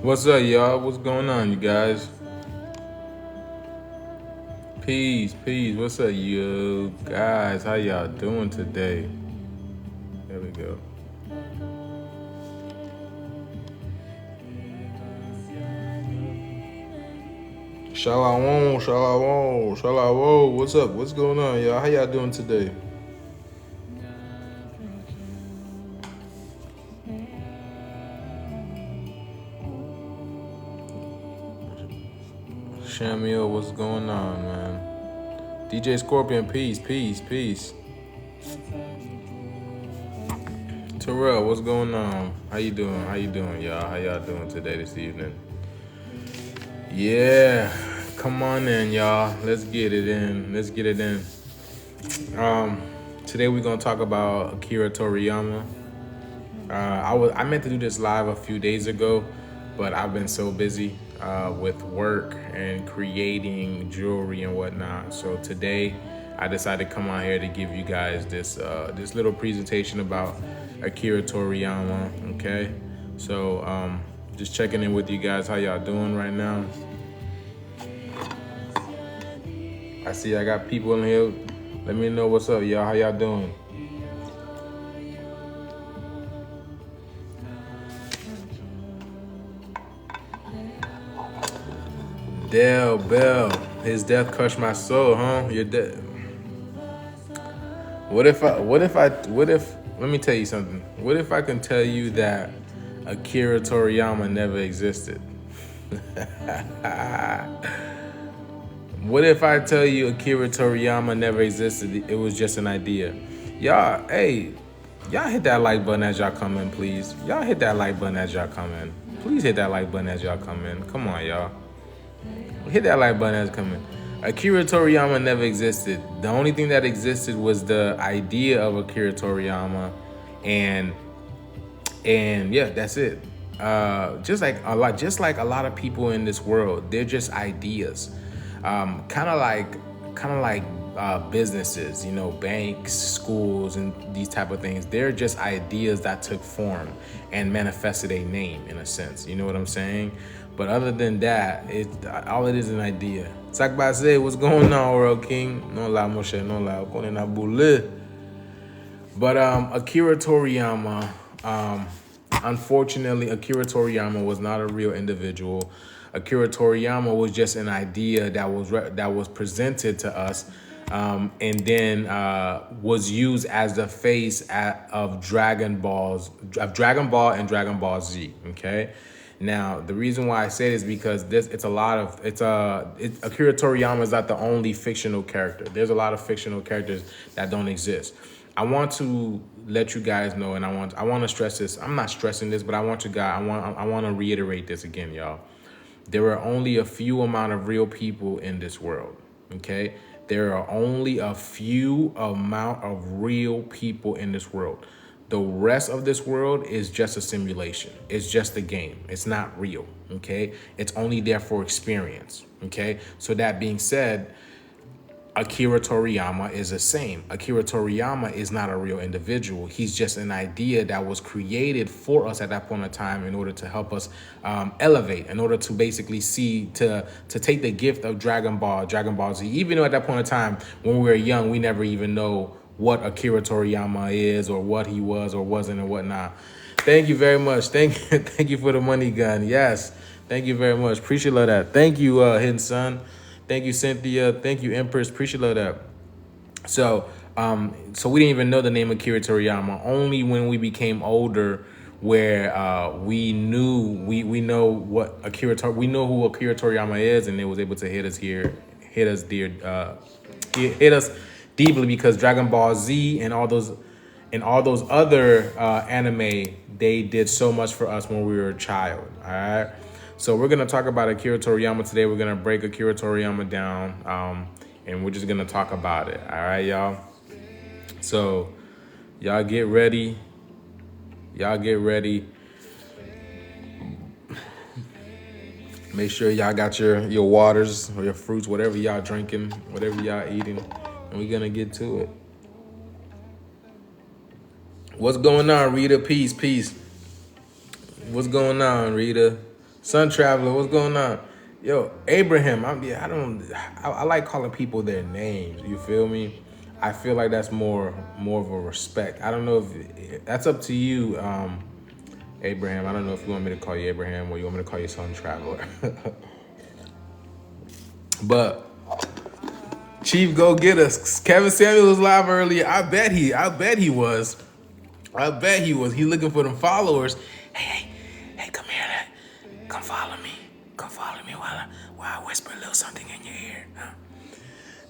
What's up, y'all? What's going on, you guys? Peace, peace. What's up, you guys? How y'all doing today? There we go. Shalom, shalom, shalom. What's up? What's going on, y'all? How y'all doing today? Shamio, what's going on, man? DJ Scorpion, peace, peace, peace. Terrell, what's going on? How you doing? How you doing, y'all? How y'all doing today, this evening? Yeah, come on in, y'all. Let's get it in. Let's get it in. Today we're gonna talk about Akira Toriyama. I meant to do this live a few days ago, but I've been so busy with work and creating jewelry and whatnot. So today I decided to come out here to give you guys this this little presentation about Akira Toriyama. Okay, so just checking in with you guys. How y'all doing right now? I see I got people in here. Let me know what's up, y'all. How y'all doing? Dale Bell, his death crushed my soul, huh? You're dead. What if, let me tell you something. What if I can tell you that Akira Toriyama never existed? What if I tell you Akira Toriyama never existed? It was just an idea. Y'all, hey, y'all hit that like button as y'all come in, please. Y'all hit that like button as y'all come in. Please hit that like button as y'all come in. Come on, y'all. Hit that like button as coming. Akira Toriyama never existed. The only thing that existed was the idea of Akira Toriyama, and yeah, that's it. Just like a lot of people in this world, they're just ideas. Kind of like businesses, you know, banks, schools, and these type of things. They're just ideas that took form and manifested a name in a sense. You know what I'm saying? But other than that, all it is an idea. Sakbase, what's going on, World King? No la Moshe, no la Konena Bule. But Akira Toriyama, unfortunately, Akira Toriyama was not a real individual. Akira Toriyama was just an idea that was presented to us, and then was used as the face of Dragon Ball and Dragon Ball Z. Okay. Now, the reason why I say this is because Akira Toriyama is not the only fictional character. There's a lot of fictional characters that don't exist. I want to let you guys know, and I want to stress this. I'm not stressing this, but I want to reiterate this again, y'all. There are only a few amount of real people in this world. Okay, there are only a few amount of real people in this world. The rest of this world is just a simulation. It's just a game. It's not real, okay? It's only there for experience, okay? So that being said, Akira Toriyama is the same. Akira Toriyama is not a real individual. He's just an idea that was created for us at that point in time in order to help us elevate, in order to basically to take the gift of Dragon Ball Z. Even though at that point in time, when we were young, we never even know what Akira Toriyama is or what he was or wasn't and whatnot. Thank you very much. Thank you for the money gun. Yes. Thank you very much. Appreciate that. Thank you, Hidden Son. Thank you, Cynthia. Thank you, Empress. Appreciate that. So, so we didn't even know the name Akira Toriyama. Only when we became older, where we knew we know what we know who Akira Toriyama is, and it was able to hit us here, hit us deeply because Dragon Ball Z and all those other anime, they did so much for us when we were a child. All right. So we're gonna talk about Akira Toriyama today. We're gonna break Akira Toriyama down, and we're just gonna talk about it. All right, y'all. So y'all get ready. Y'all get ready. Make sure y'all got your waters or your fruits, whatever y'all drinking, whatever y'all eating, and we're gonna get to it. What's going on, Rita? Peace. What's going on, Rita? Sun Traveler, what's going on? Yo, Abraham, I like calling people their names. You feel me? I feel like that's more of a respect. I don't know if that's up to you, Abraham. I don't know if you want me to call you Abraham or you want me to call you Sun Traveler. But Chief, go get us. Kevin Samuel was live earlier. I bet he was. He looking for them followers. Hey, come here. Come follow me. While I whisper a little something in your ear. Huh?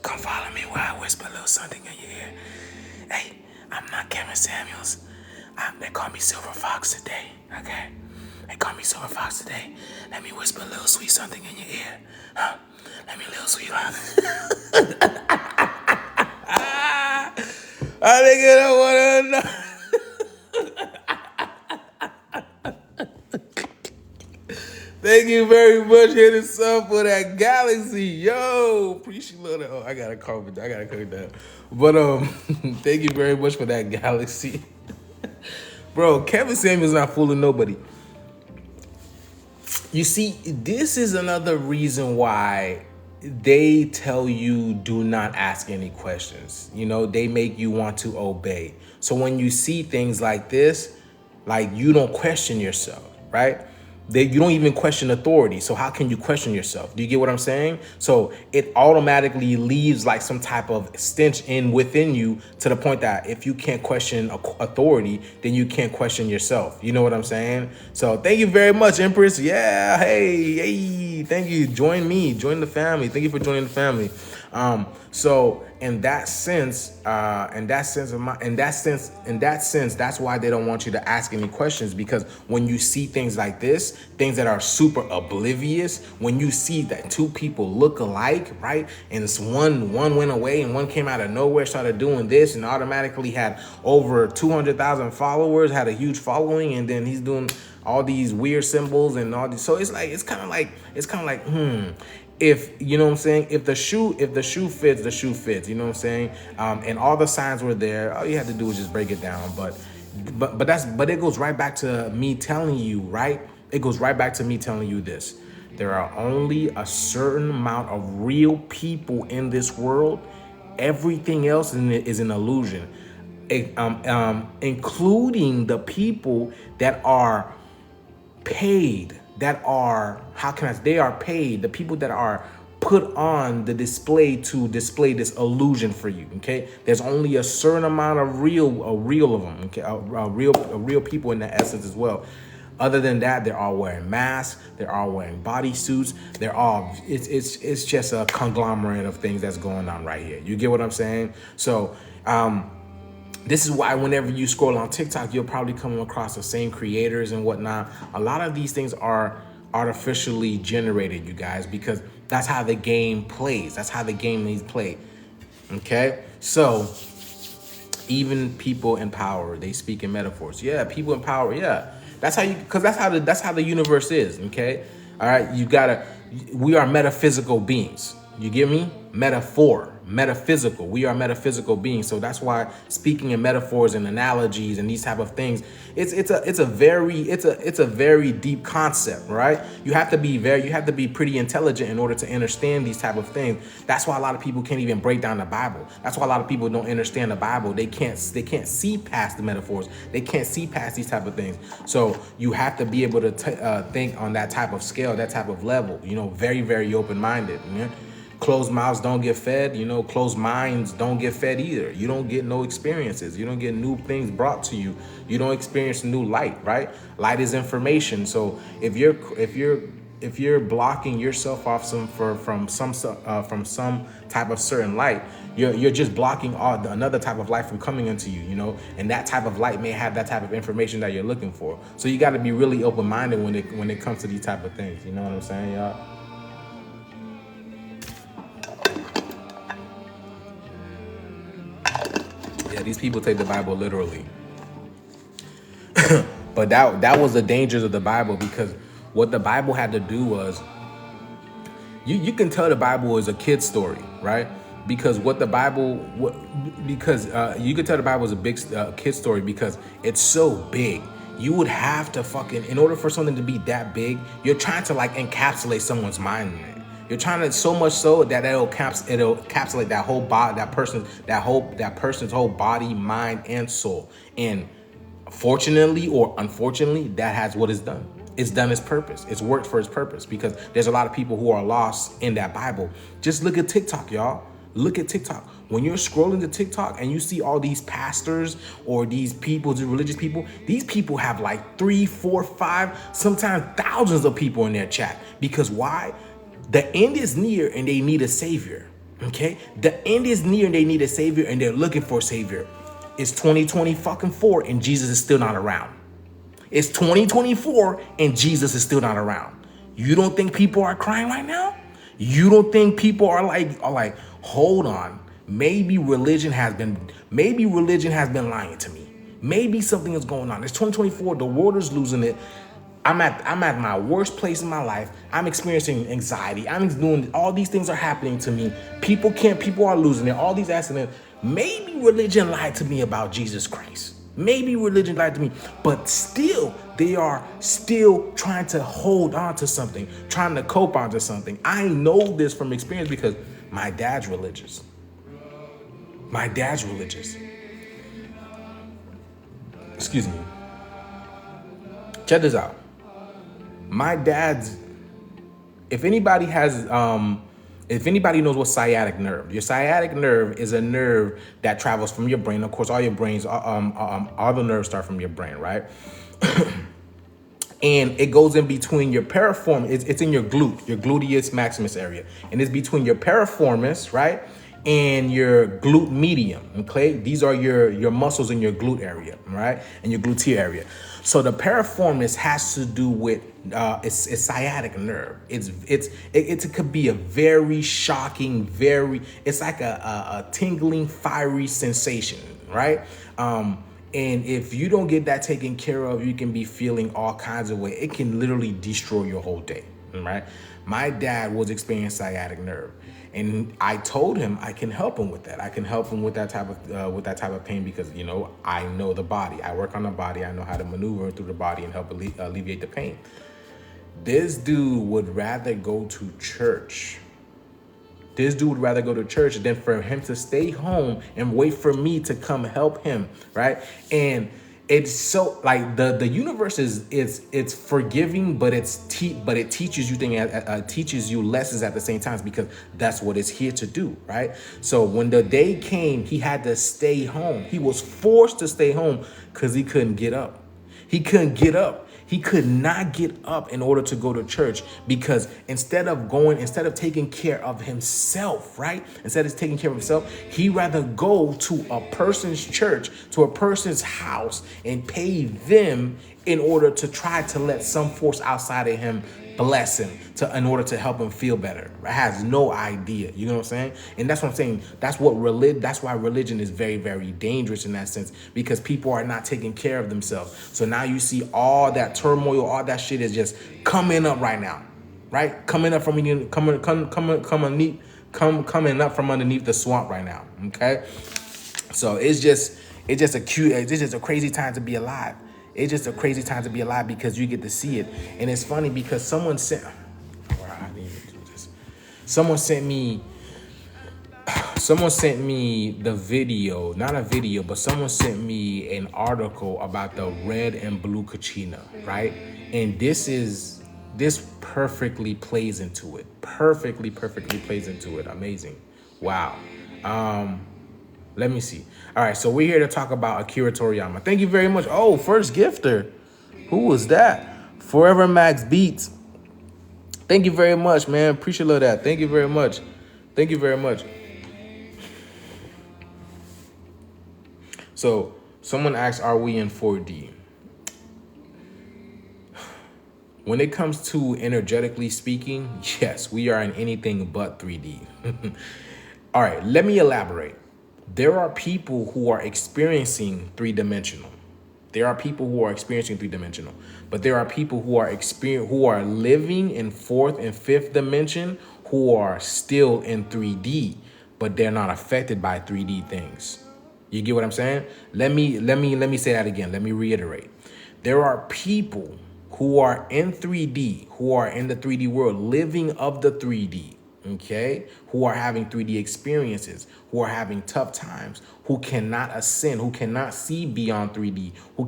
Come follow me while I whisper a little something in your ear. Hey, I'm not Kevin Samuels. They call me Silver Fox today, okay? They call me Silver Fox today. Let me whisper a little sweet something in your ear. Huh? Let me a little sweet I nigga don't wanna know. Thank you very much. Hit us up for that galaxy. Yo, appreciate that. Oh, I gotta calm it down. But thank you very much for that galaxy. Bro, Kevin Samuel's not fooling nobody. You see, this is another reason why they tell you do not ask any questions. You know, they make you want to obey. So when you see things like this, like you don't question yourself, right? You don't even question authority. So how can you question yourself? Do you get what I'm saying? So it automatically leaves like some type of stench within you to the point that if you can't question authority, then you can't question yourself. You know what I'm saying? So thank you very much, Empress. Yeah. Hey, thank you. Join the family. Thank you for joining the family. So in that sense, that's why they don't want you to ask any questions, because when you see things like this, things that are super oblivious, when you see that two people look alike, right? And it's one went away and one came out of nowhere, started doing this and automatically had over 200,000 followers, had a huge following, and then he's doing all these weird symbols and all these. So it's kind of like, if you know what I'm saying, if the shoe fits, the shoe fits, you know what I'm saying? And all the signs were there. All you had to do was just break it down. But it goes right back to me telling you, right? It goes right back to me telling you this. There are only a certain amount of real people in this world. Everything else is an illusion. Including the people that are paid, they are paid, the people that are put on the display to display this illusion for you, okay? There's only a certain amount of real of them, okay? Real people in that essence as well. Other than that, they're all wearing masks, they're all wearing bodysuits, it's just a conglomerate of things that's going on right here. You get what I'm saying? So, this is why whenever you scroll on TikTok, you'll probably come across the same creators and whatnot. A lot of these things are artificially generated, you guys, because that's how the game plays. That's how the game is played. Okay? So even people in power, they speak in metaphors. Yeah, people in power, yeah. That's how the universe is, okay? All right, we are metaphysical beings. You get me? Metaphysical. We are metaphysical beings. So that's why speaking in metaphors and analogies and these type of things, it's a very deep concept, right? You have to be pretty intelligent in order to understand these type of things. That's why a lot of people can't even break down the Bible. That's why a lot of people don't understand the Bible. They can't see past the metaphors. They can't see past these type of things. So you have to be able to think on that type of scale, that type of level, very, very open-minded. Closed mouths don't get fed. You know, closed minds don't get fed either. You don't get no experiences. You don't get new things brought to you. You don't experience new light, right? Light is information. So if you're blocking yourself off from some type of certain light, you're just blocking another type of light from coming into you, you know, and that type of light may have that type of information that you're looking for. So you got to be really open-minded when it comes to these type of things. You know what I'm saying, y'all? Yeah, these people take the Bible literally. But that was the dangers of the Bible, because what the Bible had to do was, you can tell the Bible is a kid's story, right? Because you can tell the Bible is a big kid story because it's so big. You would have to in order for something to be that big, you're trying to like encapsulate someone's mind in it. You're trying to, so much so that it'll encapsulate that whole body, that person's whole body, mind, and soul. And fortunately or unfortunately, that has what it's done. It's done its purpose. It's worked for its purpose, because there's a lot of people who are lost in that Bible. Just look at TikTok, y'all. Look at TikTok. When you're scrolling to TikTok and you see all these pastors or these people, these religious people, these people have like 3, 4, 5, sometimes thousands of people in their chat. Because why? The end is near and they need a savior. Okay? The end is near and they need a savior, and they're looking for a savior. It's 2024 and Jesus is still not around. It's 2024 and Jesus is still not around. You don't think people are crying right now? You don't think people are like, hold on. Maybe religion has been lying to me. Maybe something is going on. It's 2024. The world is losing it. I'm at my worst place in my life. I'm experiencing anxiety. I'm doing all these things are happening to me. People are losing it. All these accidents. Maybe religion lied to me about Jesus Christ. Maybe religion lied to me, but still, they are still trying to hold on to something, trying to cope onto something. I know this from experience because my dad's religious. My dad's religious. Excuse me. Check this out. My dad's, if anybody knows what sciatic nerve, your sciatic nerve is a nerve that travels from your brain. Of course, all the nerves start from your brain, right? And it goes in between your piriformis. It's in your gluteus maximus area. And it's between your piriformis, right? And your glute medium, okay? These are your muscles in your glute area, right? And your gluteal area. So the piriformis has to do with it's sciatic nerve. It could be a very shocking, it's like a tingling, fiery sensation, right? And if you don't get that taken care of, you can be feeling all kinds of ways. It can literally destroy your whole day, right? My dad was experiencing sciatic nerve. And I told him I can help him with that. I can help him with that type of pain because, you know, I know the body. I work on the body. I know how to maneuver through the body and help alleviate the pain. This dude would rather go to church. This dude would rather go to church than for him to stay home and wait for me to come help him, right? And it's so like the universe it's forgiving, but it teaches you teaches you lessons at the same time, because that's what it's here to do, right? So when the day came, he had to stay home. He was forced to stay home because he couldn't get up. He couldn't get up. He could not get up in order to go to church, because instead of taking care of himself, right? Instead of taking care of himself, he'd rather go to a person's church, to a person's house, and pay them in order to try to let some force outside of him bless him in order to help him feel better. It has no idea. You know what I'm saying? And that's what I'm saying. That's why religion is very, very dangerous in that sense, because people are not taking care of themselves. So now you see all that turmoil, all that shit is just coming up right now, right? Coming up from underneath the swamp right now. Okay. So it's just a crazy time to be alive. It's just a crazy time to be alive because you get to see it. And it's funny because someone sent me the video, not a video, but someone sent me an article about the red and blue kachina, right? And this is This perfectly plays into it. Perfectly plays into it. Amazing. Wow. Let me see. All right, so we're here to talk about Akira Toriyama. Thank you very much. Oh, first gifter. Who was that? Forever Max Beats. Thank you very much, man. Appreciate that. Thank you very much. Thank you very much. So someone asked, are we in 4D? When it comes to energetically speaking, yes, we are in anything but 3D. All right, let me elaborate. There are people who are experiencing three-dimensional. There are people who are experiencing three-dimensional, but there are people who are living in fourth and fifth dimension who are still in 3D, but they're not affected by 3D things. You get what I'm saying? Let me say that again. Let me reiterate. There are people who are in 3D, who are in the 3D world, living of the 3D, okay? Who are having 3D experiences, who are having tough times, who cannot ascend, who cannot see beyond 3D, who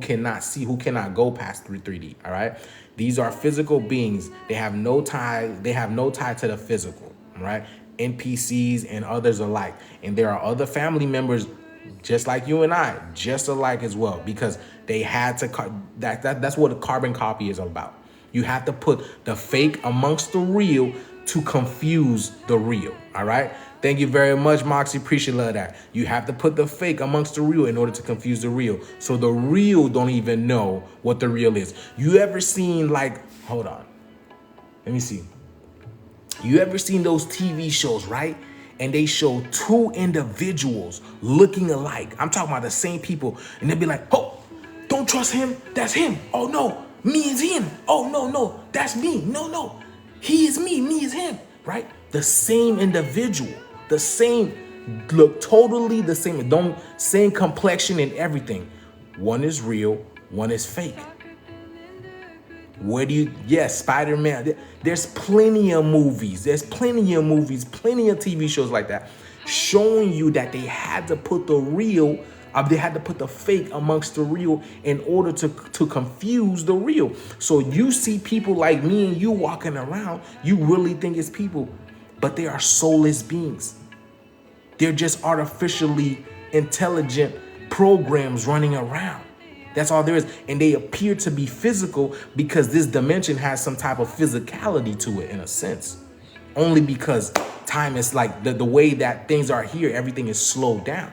cannot go past 3D, all right? These are physical beings. They have no tie to the physical, all right? NPCs and others alike. And there are other family members just like you and I, just alike as well, because they had to, that's what a carbon copy is all about. You have to put the fake amongst the real to confuse the real, all right? Thank you very much, Moxie, appreciate that. You have to put the fake amongst the real in order to confuse the real, so the real don't even know what the real is. You ever seen, like, hold on, let me see. You ever seen those TV shows, right? And they show two individuals looking alike. I'm talking about the same people. And they'll be like, oh, don't trust him. That's him. Oh, no, me is him. Oh, no, that's me. No, he is me is him, right? The same individual, the same, look totally the same, same complexion and everything. One is real, one is fake. Yes, Spider-Man. There's plenty of movies. plenty of TV shows like that, showing you that they had to put the real, they had to put the fake amongst the real in order to confuse the real. So you see people like me and you walking around, you really think it's people, but they are soulless beings. They're just artificially intelligent programs running around. That's all there is. And they appear to be physical because this dimension has some type of physicality to it in a sense. Only because time is like the way that things are here, everything is slowed down.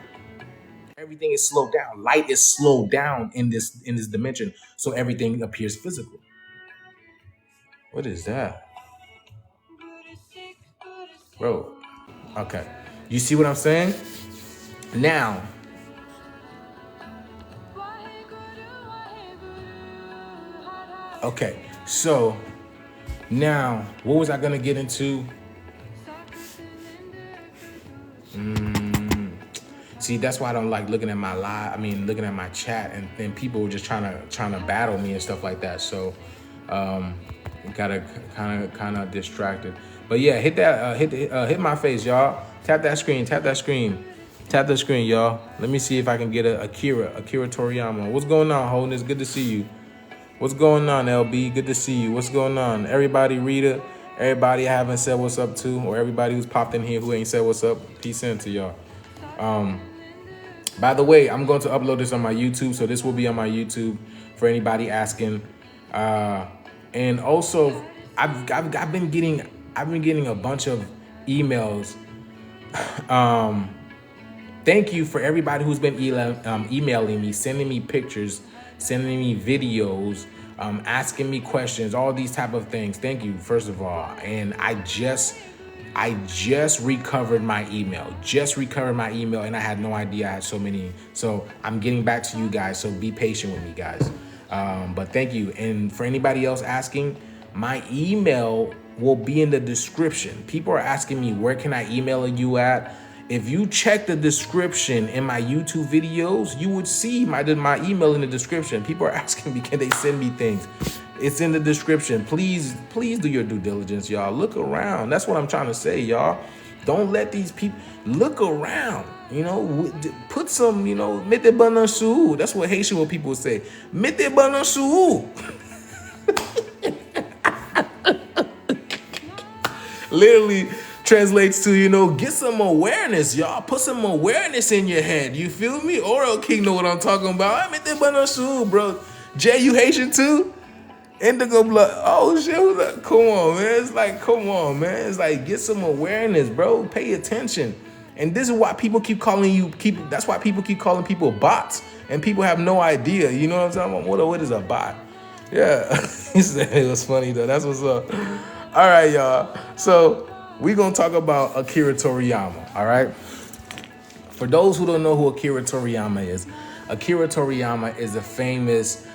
Everything is slowed down. Light is slowed down in this dimension. So everything appears physical. What is that? Bro. Okay. You see what I'm saying? Now, okay, so now, what was I gonna get into? See, that's why I don't like looking at my looking at my chat, and people were just trying to battle me and stuff like that. So, gotta kind of distracted. But yeah, hit that, hit my face, y'all. Tap that screen, y'all. Let me see if I can get a Akira Toriyama. What's going on, Holdness? Good to see you. What's going on, LB? Good to see you. What's going on? Everybody, Rita, everybody I haven't said what's up to, or everybody who's popped in here who ain't said what's up, peace in to y'all. By the way, I'm going to upload this on my YouTube, so this will be on my YouTube for anybody asking. And also, I've been getting a bunch of emails. Thank you for everybody who's been emailing me, sending me pictures, sending me videos, asking me questions, all these type of things. Thank you, first of all. And I just recovered my email. And I had no idea I had so many. So I'm getting back to you guys. So be patient with me, guys. But thank you. And for anybody else asking, my email will be in the description. People are asking me, where can I email you at? If you check the description in my YouTube videos, you would see my email in the description. People are asking me, can they send me things? It's in the description. Please do your due diligence, y'all. Look around. That's what I'm trying to say, y'all. Don't let these people look around. Put some, mete bana su. That's what Haitian people say. Mete bana su. literally translates to, you know, get some awareness, y'all. Put some awareness in your head. You feel me? Oral King know what I'm talking about. I'm in the banana, bro. Jay, you Haitian too? Indigo blood. Oh shit, who's that? Come on, man. It's like, come on, man. It's like, get some awareness, bro. Pay attention. And this is why people keep calling you, that's why people keep calling people bots. And people have no idea. You know what I'm talking about? What is a bot? Yeah. He said it was funny though. That's what's up. All right, y'all. So we're gonna talk about Akira Toriyama. All right. For those who don't know who Akira Toriyama is a famous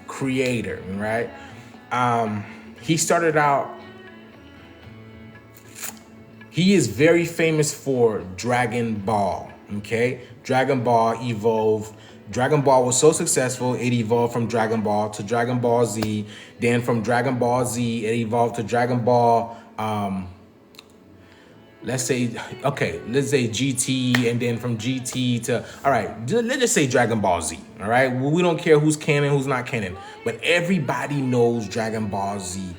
creator, right? He started out, he is very famous for Dragon Ball, okay? Dragon Ball evolved. Dragon Ball was so successful, it evolved from Dragon Ball to Dragon Ball Z. Then from Dragon Ball Z, it evolved to Dragon Ball, let's say GT, and then from GT to, all right, let's just say Dragon Ball Z, all right? We don't care who's canon, who's not canon, but everybody knows Dragon Ball Z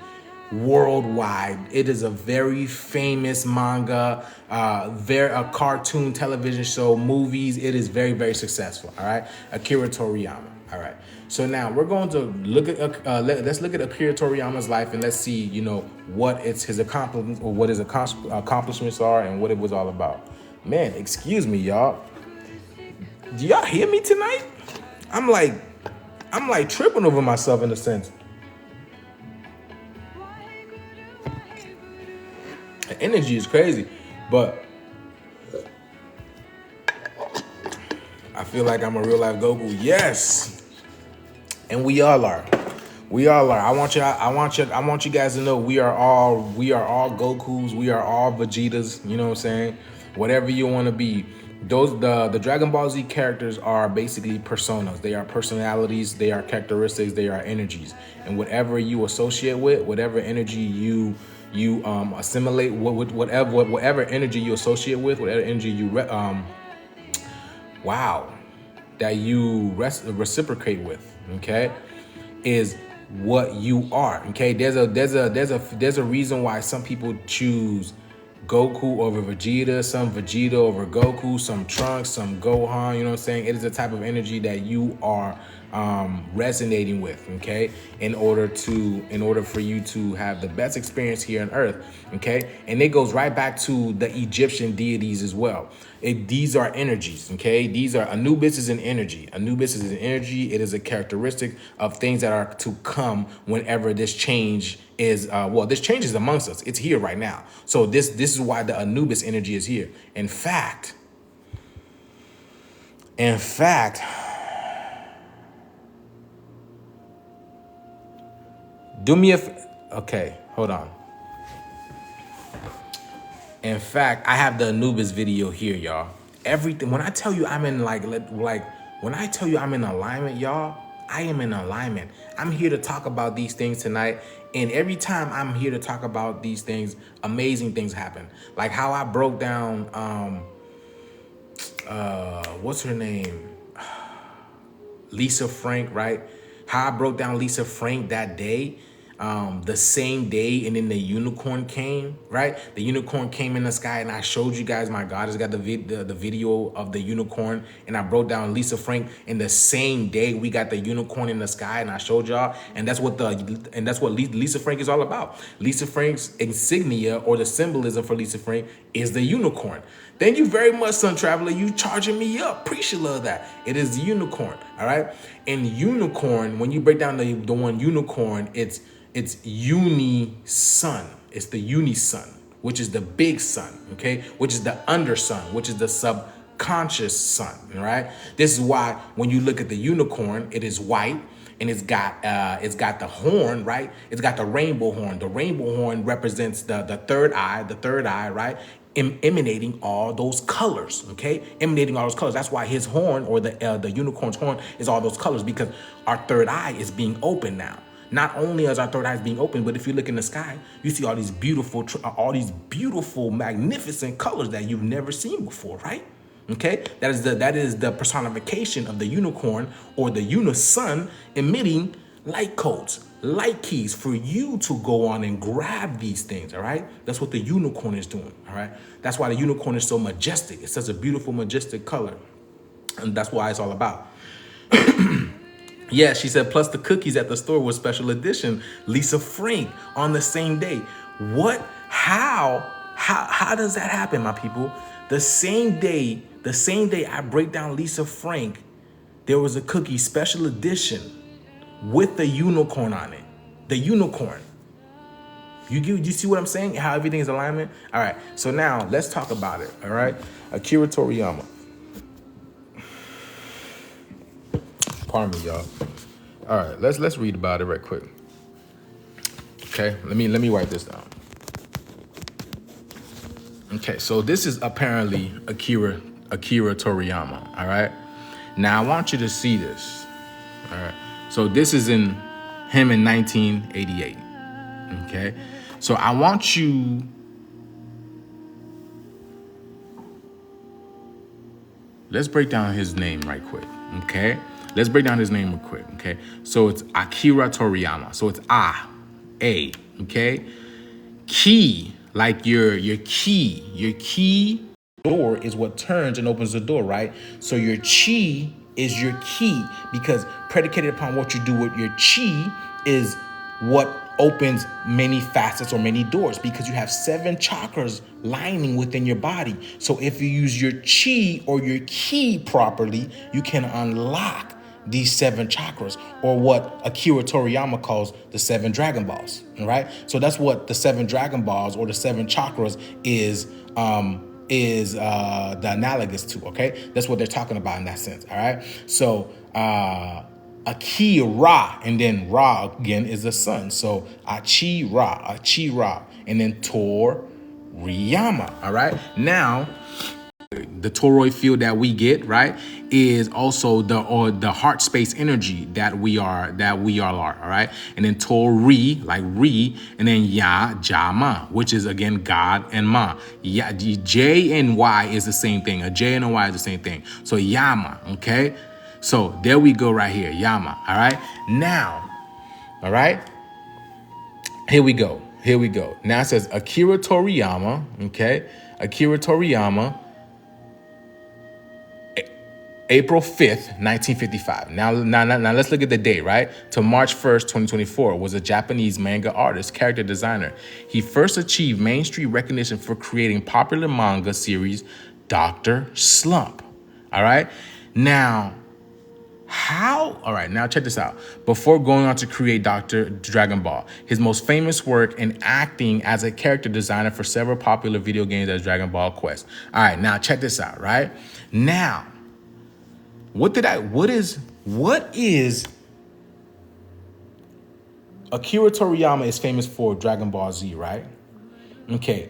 worldwide. It is a very famous manga, a cartoon, television show, movies. It is very, very successful, all right? Akira Toriyama, all right? So now we're going to look at, let's look at Akira Toriyama's life and let's see, you know, what his accomplishments or what his accomplishments are and what it was all about. Man, excuse me, y'all. Do y'all hear me tonight? I'm like tripping over myself in a sense. The energy is crazy, but I feel like I'm a real life Goku. Yes. And we all are. We all are. I want you guys to know we are all Gokus, we are all Vegetas, you know what I'm saying? Whatever you want to be. The Dragon Ball Z characters are basically personas. They are personalities, they are characteristics, they are energies. And whatever you associate with, whatever energy you assimilate, whatever energy you associate with, whatever energy you that you reciprocate with, okay, is what you are. Okay, there's a reason why some people choose Goku over Vegeta, some Vegeta over Goku, some Trunks, some Gohan. You know what I'm saying? It is a type of energy that you are resonating with, okay, in order for you to have the best experience here on Earth, okay? And it goes right back to the Egyptian deities as well. These are energies, okay? These are, Anubis is an energy. Anubis is an energy. It is a characteristic of things that are to come whenever this change is, this change is amongst us. It's here right now. So this is why the Anubis energy is here. In fact, do me okay, hold on. In fact, I have the Anubis video here, y'all. Everything, when I tell you I'm in when I tell you I'm in alignment, y'all, I am in alignment. I'm here to talk about these things tonight. And every time I'm here to talk about these things, amazing things happen. Like how I broke down, what's her name? Lisa Frank, right? How I broke down Lisa Frank that day. The same day, and then the unicorn came, right? The unicorn came in the sky, and I showed you guys, my God, has got the video of the unicorn, and I broke down Lisa Frank. In the same day, we got the unicorn in the sky, and I showed y'all, and that's what Lisa Frank is all about. Lisa Frank's insignia, or the symbolism for Lisa Frank, is the unicorn. Thank you very much, Sun Traveler. You charging me up. Appreciate love that. It is the unicorn, all right? And unicorn, when you break down the one unicorn, it's uni-sun. It's the uni-sun, which is the big sun, okay? Which is the under sun, which is the subconscious sun, right? This is why when you look at the unicorn, it is white, and it's got the horn, right? It's got the rainbow horn. The rainbow horn represents the third eye, right? Emanating all those colors, okay? Emanating all those colors. That's why his horn, or the unicorn's horn, is all those colors, because our third eye is being open now. Not only is our third eye being open, but if you look in the sky, you see all these beautiful, magnificent colors that you've never seen before, right? Okay, that is the personification of the unicorn, or the unisun, emitting light codes. light keys for you to go on and grab these things, all right? That's what the unicorn is doing, all right? That's why the unicorn is so majestic. It's such a beautiful, majestic color. And that's why it's all about. Yeah, she said, plus the cookies at the store was special edition. Lisa Frank on the same day. What? How does that happen, my people? The same day I break down Lisa Frank, there was a cookie special edition with the unicorn on it. The unicorn. You see what I'm saying? How everything is alignment? All right. So now let's talk about it. All right. Akira Toriyama. Pardon me, y'all. All right. Let's read about it right quick. Okay. Let me write this down. Okay. So this is apparently Akira Toriyama. All right. Now I want you to see this. All right. So this is him in 1988. Okay. So I want you. Let's break down his name right quick. Okay. Let's break down his name real quick. Okay. So it's Akira Toriyama. So it's A. Okay. Key, like your key door is what turns and opens the door, right? So your chi is your key, because predicated upon what you do with your chi is what opens many facets or many doors, because you have 7 chakras lining within your body. So if you use your chi or your ki properly, you can unlock these 7 chakras, or what Akira Toriyama calls the 7 Dragon Balls. All right. So that's what the 7 Dragon Balls or the 7 chakras is the analogous to. Okay. That's what they're talking about in that sense. All right. So Akira, and then Ra again is the sun. So Akira, and then Toriyama. All right. Now, the toroid field that we get, right, is also the heart space energy that we are, all right? And then Tori, like Re, and then Jama, which is again God and Ma. J and Y is the same thing. A J and a Y is the same thing. So Yama, okay? So there we go right here, Yama, all right? Now, all right? Here we go. Now it says Akira Toriyama, okay? Akira Toriyama, April 5th, 1955. Now let's look at the date, right? To March 1st, 2024, was a Japanese manga artist, character designer. He first achieved mainstream recognition for creating popular manga series Dr. Slump. All right? Now, now check this out. Before going on to create Dr. Dragon Ball, his most famous work in acting as a character designer for several popular video games as Dragon Ball Quest. All right, now check this out, right? Now, what is Akira Toriyama is famous for Dragon Ball Z, right? Okay.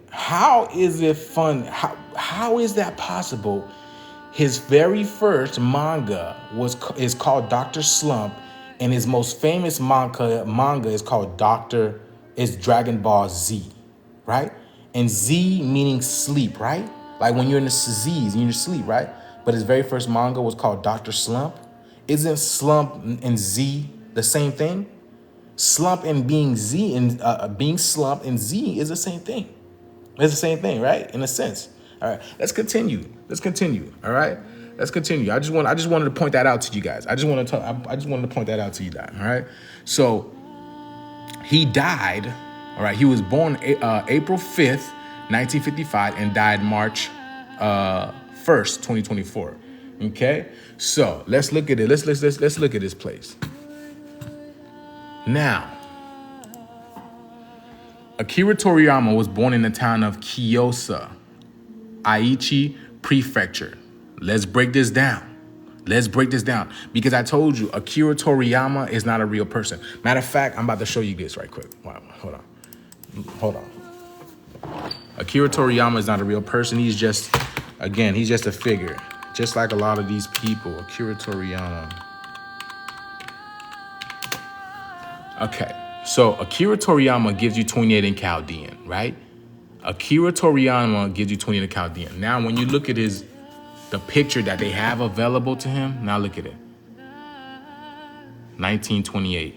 How is it fun? How is that possible? His very first manga is called Dr. Slump, and his most famous manga is called Dragon Ball Z, right? And Z meaning sleep, right? Like when you're in the Z's, you're in sleep, right? But his very first manga was called Dr. Slump. Isn't slump and Z the same thing? Slump and being Z and being slump and Z is the same thing. It's the same thing, right? In a sense. All right, let's continue. All right, let's continue. I just wanted to point that out to you guys. I just wanted to point that out to you guys. All right. So he died. All right. He was born April 5th, 1955, and died March 1st, 2024. Okay. So let's look at it. Let's look at this place. Now, Akira Toriyama was born in the town of Kiyosa, Aichi Prefecture. Let's break this down. Because I told you, Akira Toriyama is not a real person. Matter of fact, I'm about to show you this right quick. Wow, hold on. Akira Toriyama is not a real person. He's just a figure. Just like a lot of these people. Akira Toriyama. Okay, so Akira Toriyama gives you 28 in Chaldean, right? Akira Toriyama gives you 20 in Chaldean. Now, when you look at the picture that they have available to him, now look at it. 1928,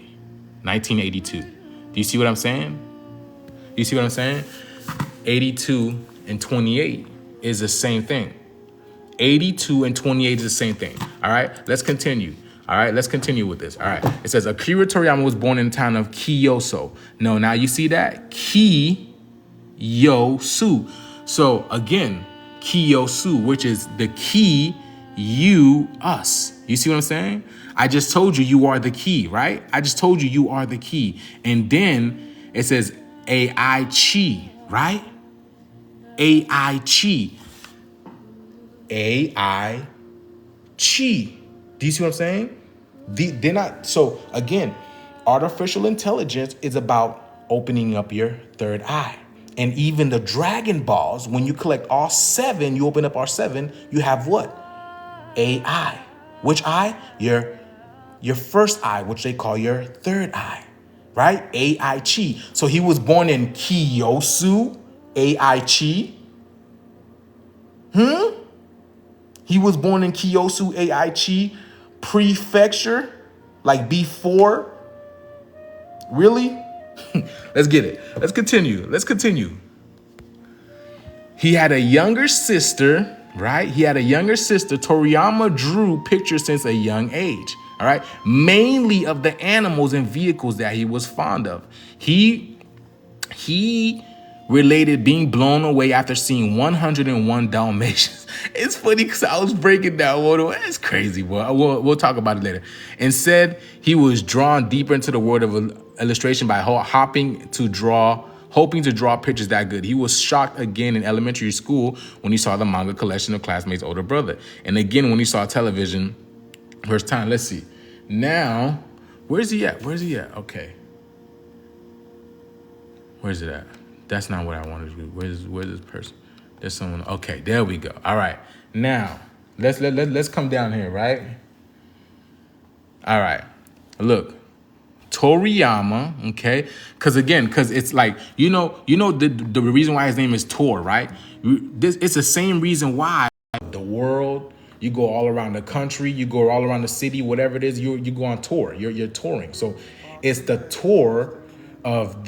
1982. Do you see what I'm saying? You see what I'm saying? 82 and 28 is the same thing. 82 and 28 is the same thing. All right, let's continue. All right, let's continue with this. All right, it says Akira Toriyama was born in the town of Kiyosu. No, now you see that? Kiyosu. So again, Kiyosu, which is the key, you, us. You see what I'm saying? I just told you you are the key, right? I just told you you are the key. And then it says AI Chi, right? AI Chi. AI Chi. Do you see what I'm saying? They're not. So again, artificial intelligence is about opening up your third eye. And even the Dragon Balls, when you collect all 7, you open up all 7, you have what? AI. Which eye? Your first eye, which they call your third eye, right? AI Chi. So he was born in Kiyosu, AI Chi. He was born in Kiyosu, AI Chi Prefecture, like before. Really? Let's get it. Let's continue. He had a younger sister, right? He had a younger sister. Toriyama drew pictures since a young age, all right? Mainly of the animals and vehicles that he was fond of. He related being blown away after seeing 101 Dalmatians. It's funny because I was breaking down one. It's crazy, boy. We'll talk about it later. And said he was drawn deeper into the world of illustration by hoping to draw pictures that good. He was shocked again in elementary school when he saw the manga collection of classmates' older brother. And again when he saw television first time. Let's see. Now, where's he at? Okay. Where's it at? That's not what I wanted to do. Where's this person? There's someone. Okay, there we go. All right. Now, let's come down here, right? All right. Look. Toriyama, okay? Because it's like, the reason why his name is Tor, right? It's the same reason why the world, you go all around the country, you go all around the city, whatever it is, you go on tour. You're touring. So it's the tour of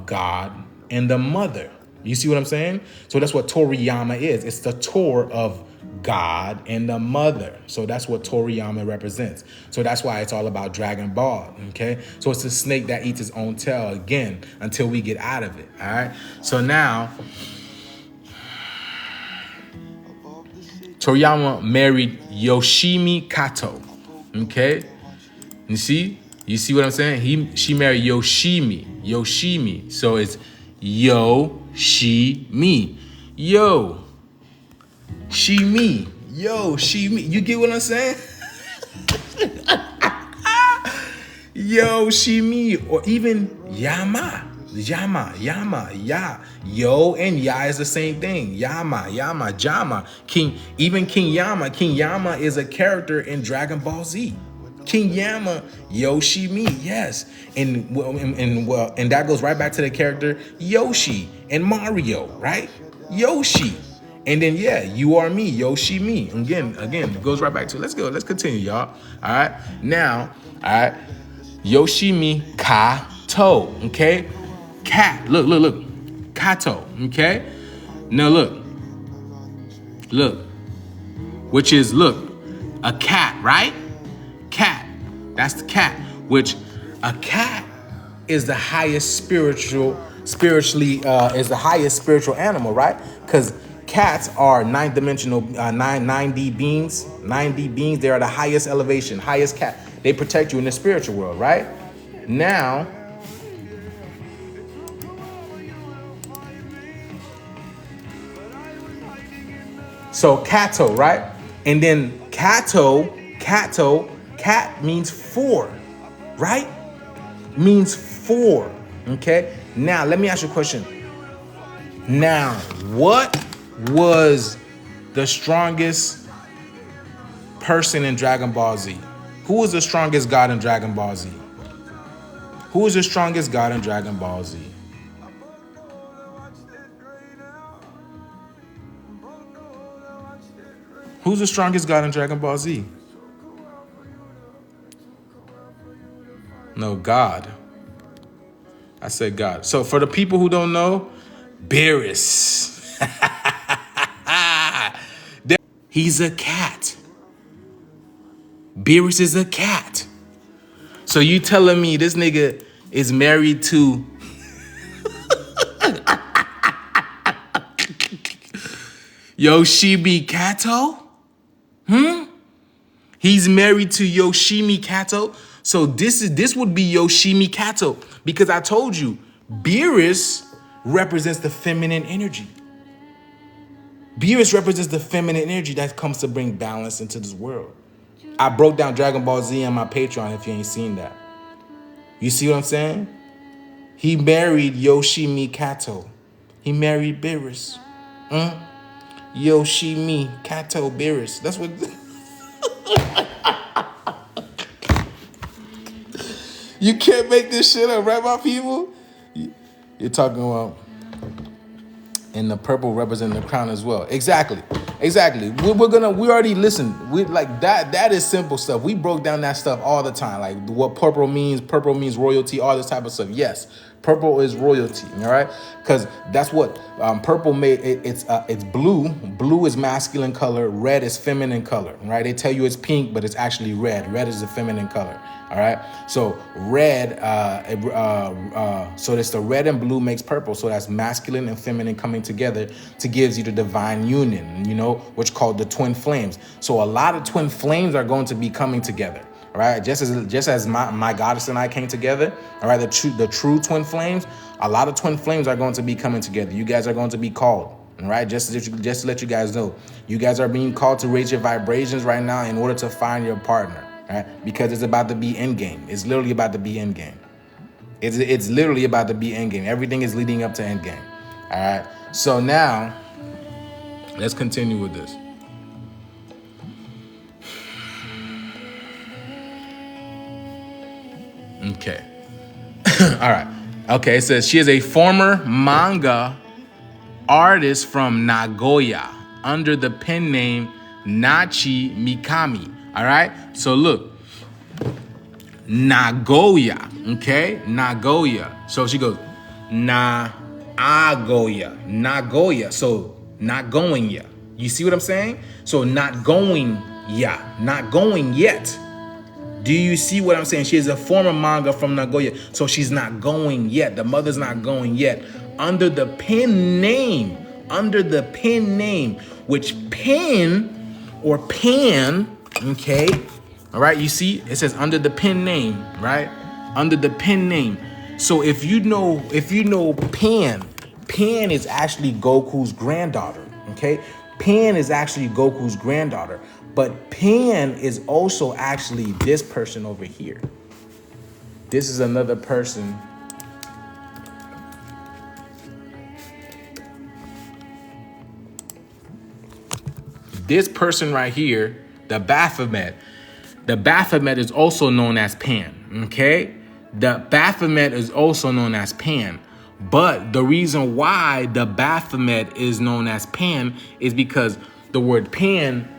God and the mother. You see what I'm saying? So that's what Toriyama is. It's the tour of God and the mother. So that's what Toriyama represents. So that's why it's all about Dragon Ball, okay? So it's a snake that eats its own tail again until we get out of it, all right? So now, Toriyama married Yoshimi Kato, okay? You see what I'm saying? She married Yoshimi. So it's Yo-shi-mi. She-me. You get what I'm saying? Yo-shi-mi. Or even Yama. Ya. Yo and Ya is the same thing. Yama, Jama. King Yama. King Yama is a character in Dragon Ball Z. King Yama, Yoshi-mi, yes. And that goes right back to the character Yoshi and Mario, right? Yoshi. And then, yeah, you are me, Yoshi, me. Again, it goes right back to, let's continue, y'all. All right, now, all right, Yoshi, me, Kato, okay? Cat, look, Kato, okay? Now, look, which is, a cat, right? Cat, that's the cat, which a cat is the highest spiritual animal, right? Because cats are 9-dimensional, 9D beings. 9D beings, they are the highest elevation, highest cat. They protect you in the spiritual world, right? Now, so Kato, right? And then Kato, cat means 4, right? Means 4, okay? Now, let me ask you a question. Now, what was the strongest person in Dragon Ball Z? Who was the strongest god in Dragon Ball Z? Who is the strongest god in Dragon Ball Z? Who's the strongest god in Dragon Ball Z? No, God. I said God. So for the people who don't know, Beerus. He's a cat. Beerus is a cat. So you telling me this nigga is married to Yoshimi Kato? He's married to Yoshimi Kato. So this would be Yoshimi Kato, because I told you, Beerus represents the feminine energy. Beerus represents the feminine energy that comes to bring balance into this world. I broke down Dragon Ball Z on my Patreon if you ain't seen that. You see what I'm saying? He married Yoshimi Kato. He married Beerus. Yoshimi Kato Beerus. That's what... You can't make this shit up, right, my people? You're talking about... And the purple representing the crown as well. Exactly. We already listened. We like that. That is simple stuff. We broke down that stuff all the time. Like what purple means royalty, all this type of stuff. Yes, purple is royalty. All right, because that's what purple made. It's blue. Blue is masculine color. Red is feminine color. Right? They tell you it's pink, but it's actually red. Red is the feminine color. All right. So red. So it's the red and blue makes purple. So that's masculine and feminine coming together to gives you the divine union. You know, which called the twin flames. So a lot of twin flames are going to be coming together. All right. Just as my goddess and I came together. All right. The true twin flames. A lot of twin flames are going to be coming together. You guys are going to be called. All right. Just to let you guys know, you guys are being called to raise your vibrations right now in order to find your partner. Right? Because it's about to be end game. It's literally about to be end game. It's literally about to be end game. Everything is leading up to end game. All right. So now, let's continue with this. Okay. All right. Okay. It says she is a former manga artist from Nagoya under the pen name Nachi Mikami. All right. So look, Nagoya. Okay. Nagoya. So she goes, Nagoya. Nagoya. So not going yet. You see what I'm saying? So not going yet. Not going yet. Do you see what I'm saying? She is a former manga from Nagoya. So she's not going yet. The mother's not going yet. Under the pen name. Under the pen name. Which pen or pan. Okay, all right, you see, it says under the pen name, right? Under the pen name. So if you know Pan is actually Goku's granddaughter, okay? Pan is actually Goku's granddaughter, but Pan is also actually this person over here. This is another person. This person right here, the Baphomet. The Baphomet is also known as Pan, okay? The Baphomet is also known as Pan. But the reason why the Baphomet is known as Pan is because the word Pan,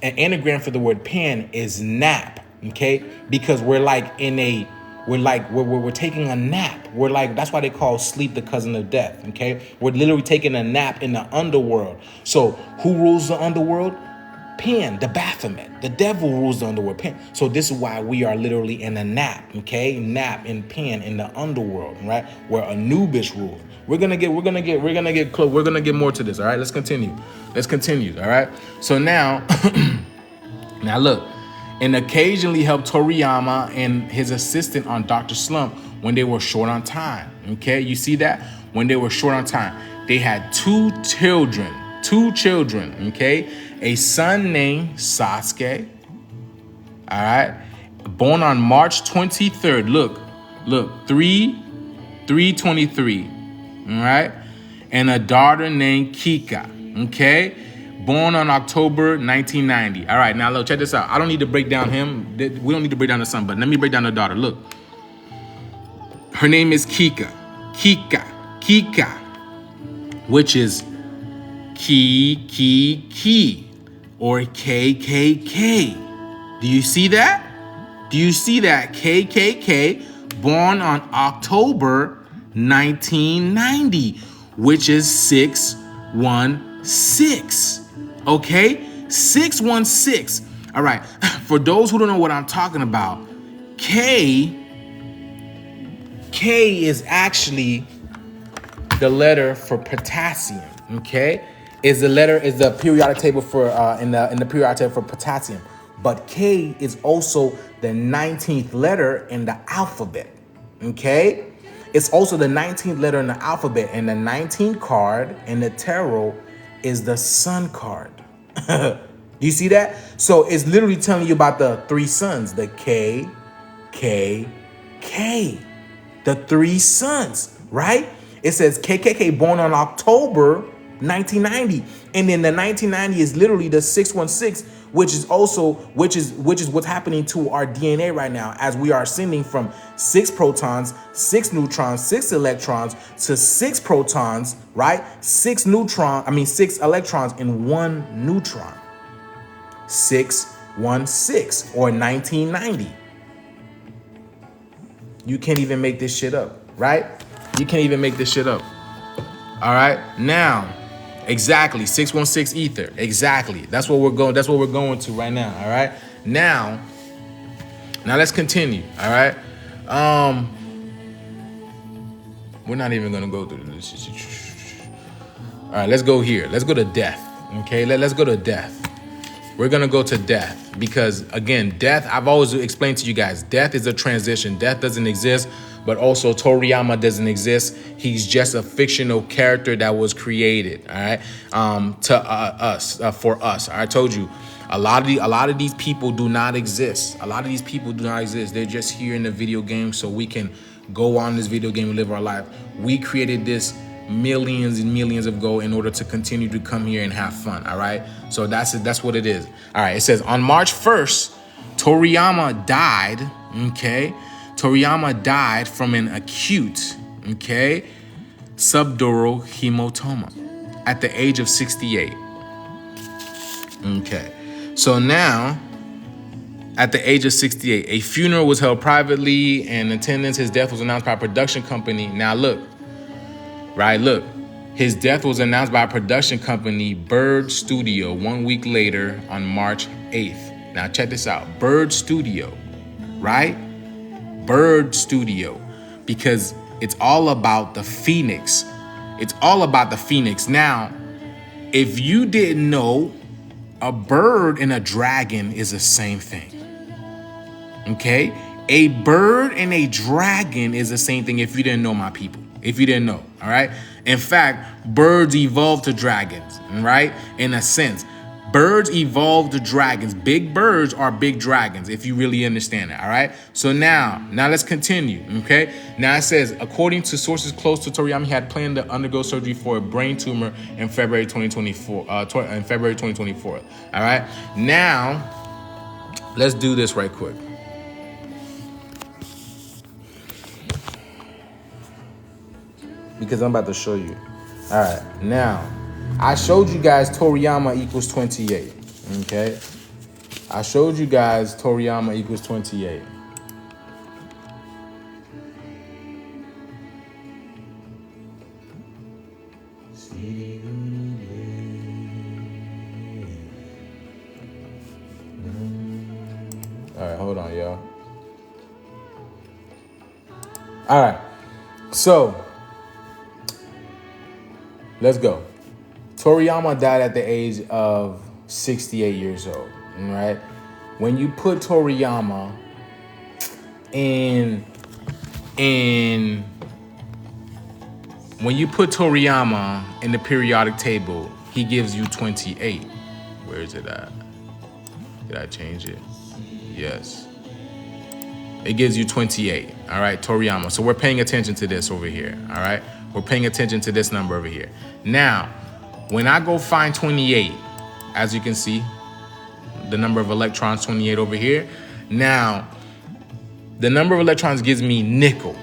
an anagram for the word Pan is nap, okay? Because we're taking a nap. We're like, that's why they call sleep the cousin of death, okay? We're literally taking a nap in the underworld. So who rules the underworld? Pan, the Baphomet. The devil rules the underworld. Pan. So this is why we are literally in a nap, okay? Nap and Pan in the underworld, right? Where Anubis rules. We're gonna get close. We're gonna get more to this. All right, let's continue. All right. So now, now look, and occasionally helped Toriyama and his assistant on Dr. Slump when they were short on time. Okay, you see that? When they were short on time, they had two children. Okay, a son named Sasuke. All right, born on March 23rd. Look, 3/23. All right, and a daughter named Kika. Okay, born on October 1990. All right, now look, check this out. I don't need to break down him. We don't need to break down the son, but let me break down the daughter. Look, her name is Kika, which is Ki, or KKK. Do you see that? KKK, born on October 1990, which is 616. Okay, 616. All right. For those who don't know what I'm talking about, K is actually the letter for potassium. Okay, is the periodic table for in the periodic table for potassium. But K is also the 19th letter in the alphabet. Okay, it's also the 19th letter in the alphabet, and the 19th card in the tarot is the Sun card. Do you see that? So it's literally telling you about the three suns, the K, K, K, the three suns, right? It says KKK born on October 1990, and then the 1990 is literally the 616, which is what's happening to our DNA right now, as we are ascending from 6 protons, 6 neutrons, 6 electrons to 6 protons, right? 6 electrons and 1 neutron. 616 or 1990. You can't even make this shit up, right? You can't even make this shit up. All right, now, exactly 616 ether. Exactly. That's what we're going. That's what we're going to right now. All right. Now let's continue. All right. We're not even gonna go through this. All right. Let's go here. Let's go to death. Okay. Let's go to death. We're going to go to death because, again, death, I've always explained to you guys, death is a transition. Death doesn't exist, but also Toriyama doesn't exist. He's just a fictional character that was created, all right, for us. I told you, a lot of these people do not exist. A lot of these people do not exist. They're just here in the video game so we can go on this video game and live our life. We created this millions and millions ago in order to continue to come here and have fun. All right, so that's what it is. All right, it says on March 1st, Toriyama died. Okay, Toriyama died from an acute, subdural hematoma at the age of 68. Okay, so now at the age of 68, a funeral was held privately and attendance. His death was announced by a production company. Now look. Right, look, his death was announced by a production company, Bird Studio, 1 week later on March 8th. Now check this out, Bird Studio, right? Bird Studio, because it's all about the phoenix. It's all about the phoenix. Now, if you didn't know, a bird and a dragon is the same thing. Okay? A bird and a dragon is the same thing if you didn't know, my people. If you didn't know, all right? In fact, birds evolved to dragons, right? In a sense, birds evolved to dragons. Big birds are big dragons, if you really understand it, all right? So now let's continue, okay? Now it says, according to sources close to Toriyama, he had planned to undergo surgery for a brain tumor in February 2024. All right? Now, let's do this right quick. Because I'm about to show you. All right, now, I showed you guys Toriyama equals 28, okay? I showed you guys Toriyama equals 28. All right, hold on, y'all. All right, so let's go. Toriyama died at the age of 68 years old, right? When you put Toriyama in the periodic table, he gives you 28. Where is it at? Did I change it? Yes. It gives you 28, all right, Toriyama. So we're paying attention to this over here, all right? We're paying attention to this number over here. Now, when I go find 28, as you can see, the number of electrons, 28 over here. Now, the number of electrons gives me nickel,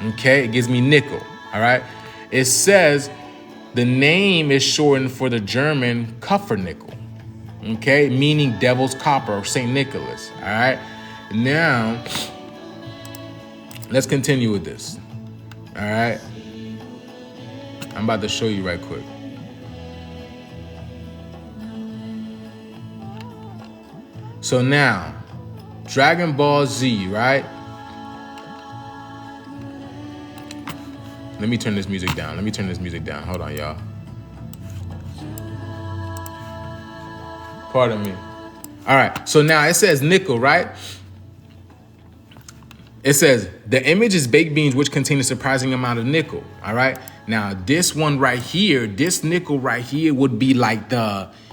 okay? It gives me nickel, all right? It says the name is shortened for the German Kupfernickel, okay? Meaning devil's copper or St. Nicholas, all right? Now, let's continue with this. All right. I'm about to show you right quick. So now, Dragon Ball Z, right? Let me turn this music down. Hold on, y'all. Pardon me. All right, so now it says nickel, right? It says, the image is baked beans, which contain a surprising amount of nickel, all right? Now, this one right here, this nickel right here would be like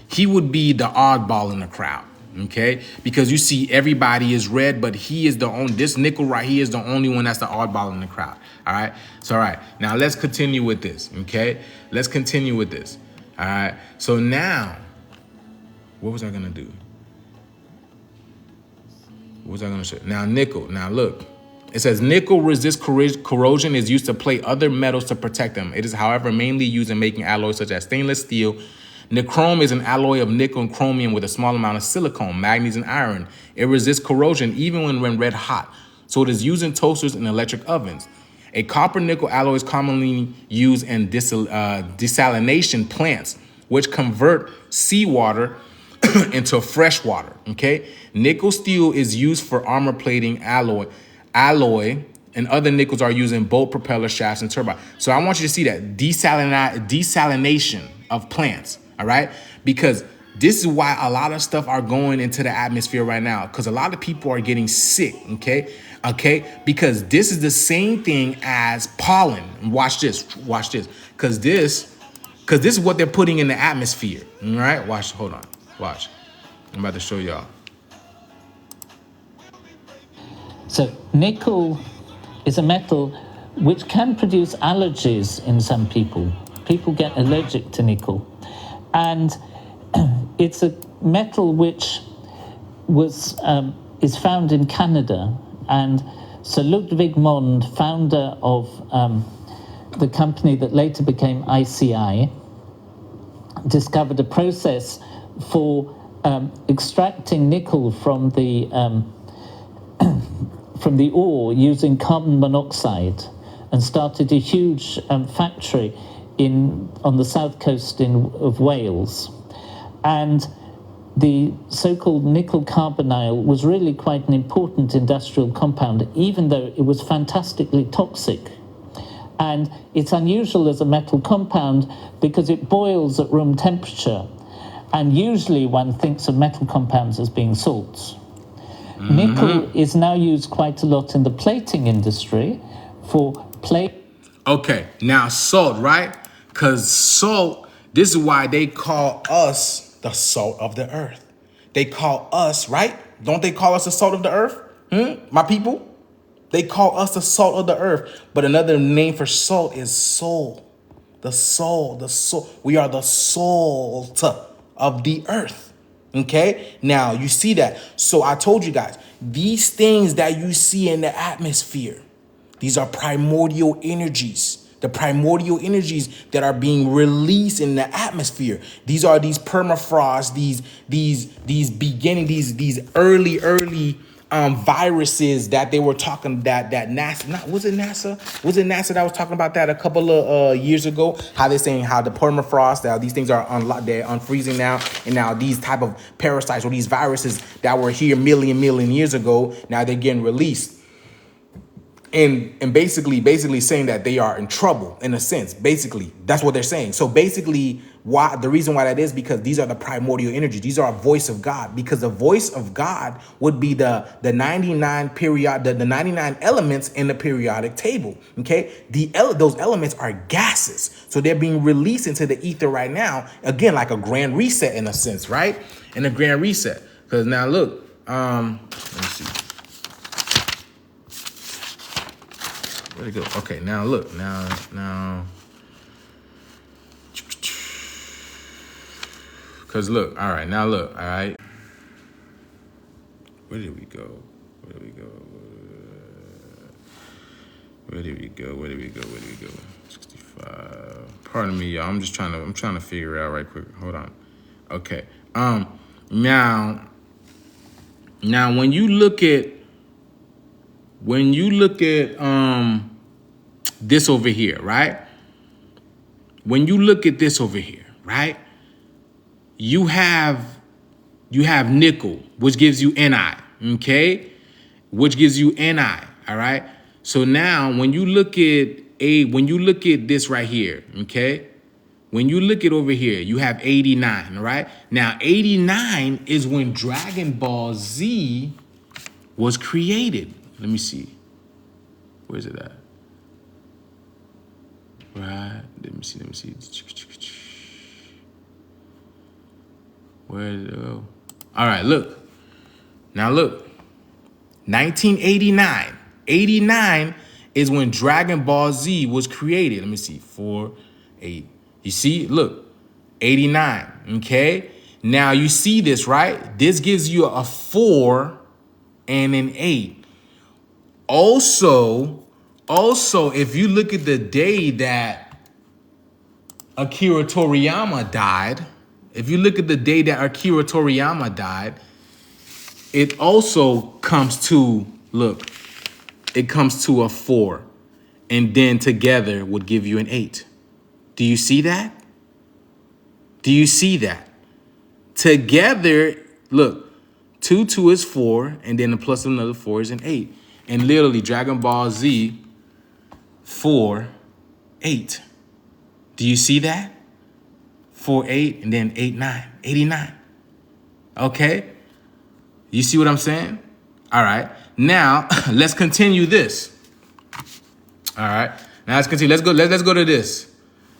he would be the oddball in the crowd, okay? Because you see everybody is red, but he is this nickel right here is the only one that's the oddball in the crowd, all right? So, all right, now let's continue with this, okay? Let's continue with this, all right? So now, what was I gonna do? What was I gonna show? Now, nickel, now look. It says nickel resist corrosion, is used to plate other metals to protect them. It is, however, mainly used in making alloys such as stainless steel. Nichrome is an alloy of nickel and chromium with a small amount of silicon, manganese, and iron. It resists corrosion even when red hot, so it is used in toasters and electric ovens. A copper-nickel alloy is commonly used in desalination plants, which convert seawater into fresh water, okay? Nickel steel is used for armor plating alloy, and other nickels are used in boat propeller shafts and turbines. So I want you to see that desalination of plants, all right? Because this is why a lot of stuff are going into the atmosphere right now, because a lot of people are getting sick, okay? Because this is the same thing as pollen. Watch this, because this is what they're putting in the atmosphere, all right? Watch, hold on, watch. I'm about to show y'all. So nickel is a metal which can produce allergies in some people. People get allergic to nickel. And it's a metal which is found in Canada. And Sir Ludwig Mond, founder of the company that later became ICI, discovered a process for extracting nickel from the ore using carbon monoxide, and started a huge factory on the south coast of Wales. And the so-called nickel carbonyl was really quite an important industrial compound, even though it was fantastically toxic. And it's unusual as a metal compound because it boils at room temperature. And usually one thinks of metal compounds as being salts. Mm-hmm. Nickel is now used quite a lot in the plating industry for plate. Okay, now salt, right? Because salt, this is why they call us the salt of the earth. They call us, right? Don't they call us the salt of the earth? My people? They call us the salt of the earth. But another name for salt is soul. The soul. We are the salt of the earth. Okay, now you see that. So I told you guys, these things that you see in the atmosphere, these are primordial energies. The primordial energies that are being released in the atmosphere. These are these permafrost, these early viruses that they were talking that NASA, was it NASA that was talking about that a couple of years ago? How they're saying how the permafrost, that these things are they're unfreezing now, and now these type of parasites or these viruses that were here million years ago, now they're getting released. And basically saying that they are in trouble in a sense. Basically, that's what they're saying. So basically, the reason why that is because these are the primordial energies. These are a voice of God, because the voice of God would be the 99 the 99 elements in the periodic table. Okay, those elements are gases, so they're being released into the ether right now. Again, like a grand reset in a sense, right? In a grand reset. Because now look, let me see. Where'd it go? Okay, now look, now. Cause look, all right, now look, all right. Where did we go? Where did we go? 65. Pardon me, y'all. I'm trying to figure it out right quick. Hold on. Okay. Now when you look at when you look at this over here, right? When you look at this over here, right? You have nickel, which gives you Ni, okay? Which gives you Ni, all right? So now when you look at this right here, okay? When you look at over here, you have 89, right? Now 89 is when Dragon Ball Z was created. Let me see. Where's it at? Right, let me see. Where did it go? All right, look. Now look. 1989. 89 is when Dragon Ball Z was created. Let me see. 4, 8. You see? Look. 89. Okay? Now you see this, right? This gives you a 4 and an 8. Also, if you look at the day that Akira Toriyama died, it also comes to, look, it comes to a 4, and then together would give you an 8. Do you see that? Do you see that? Together, look, 2 is 4, and then the plus of another 4 is an 8. And literally, Dragon Ball Z, 4, 8. Do you see that? 4, 8, and then 8, 9, 89. Okay? You see what I'm saying? All right. Now, let's continue this. All right. Now, let's continue. Let's go to this.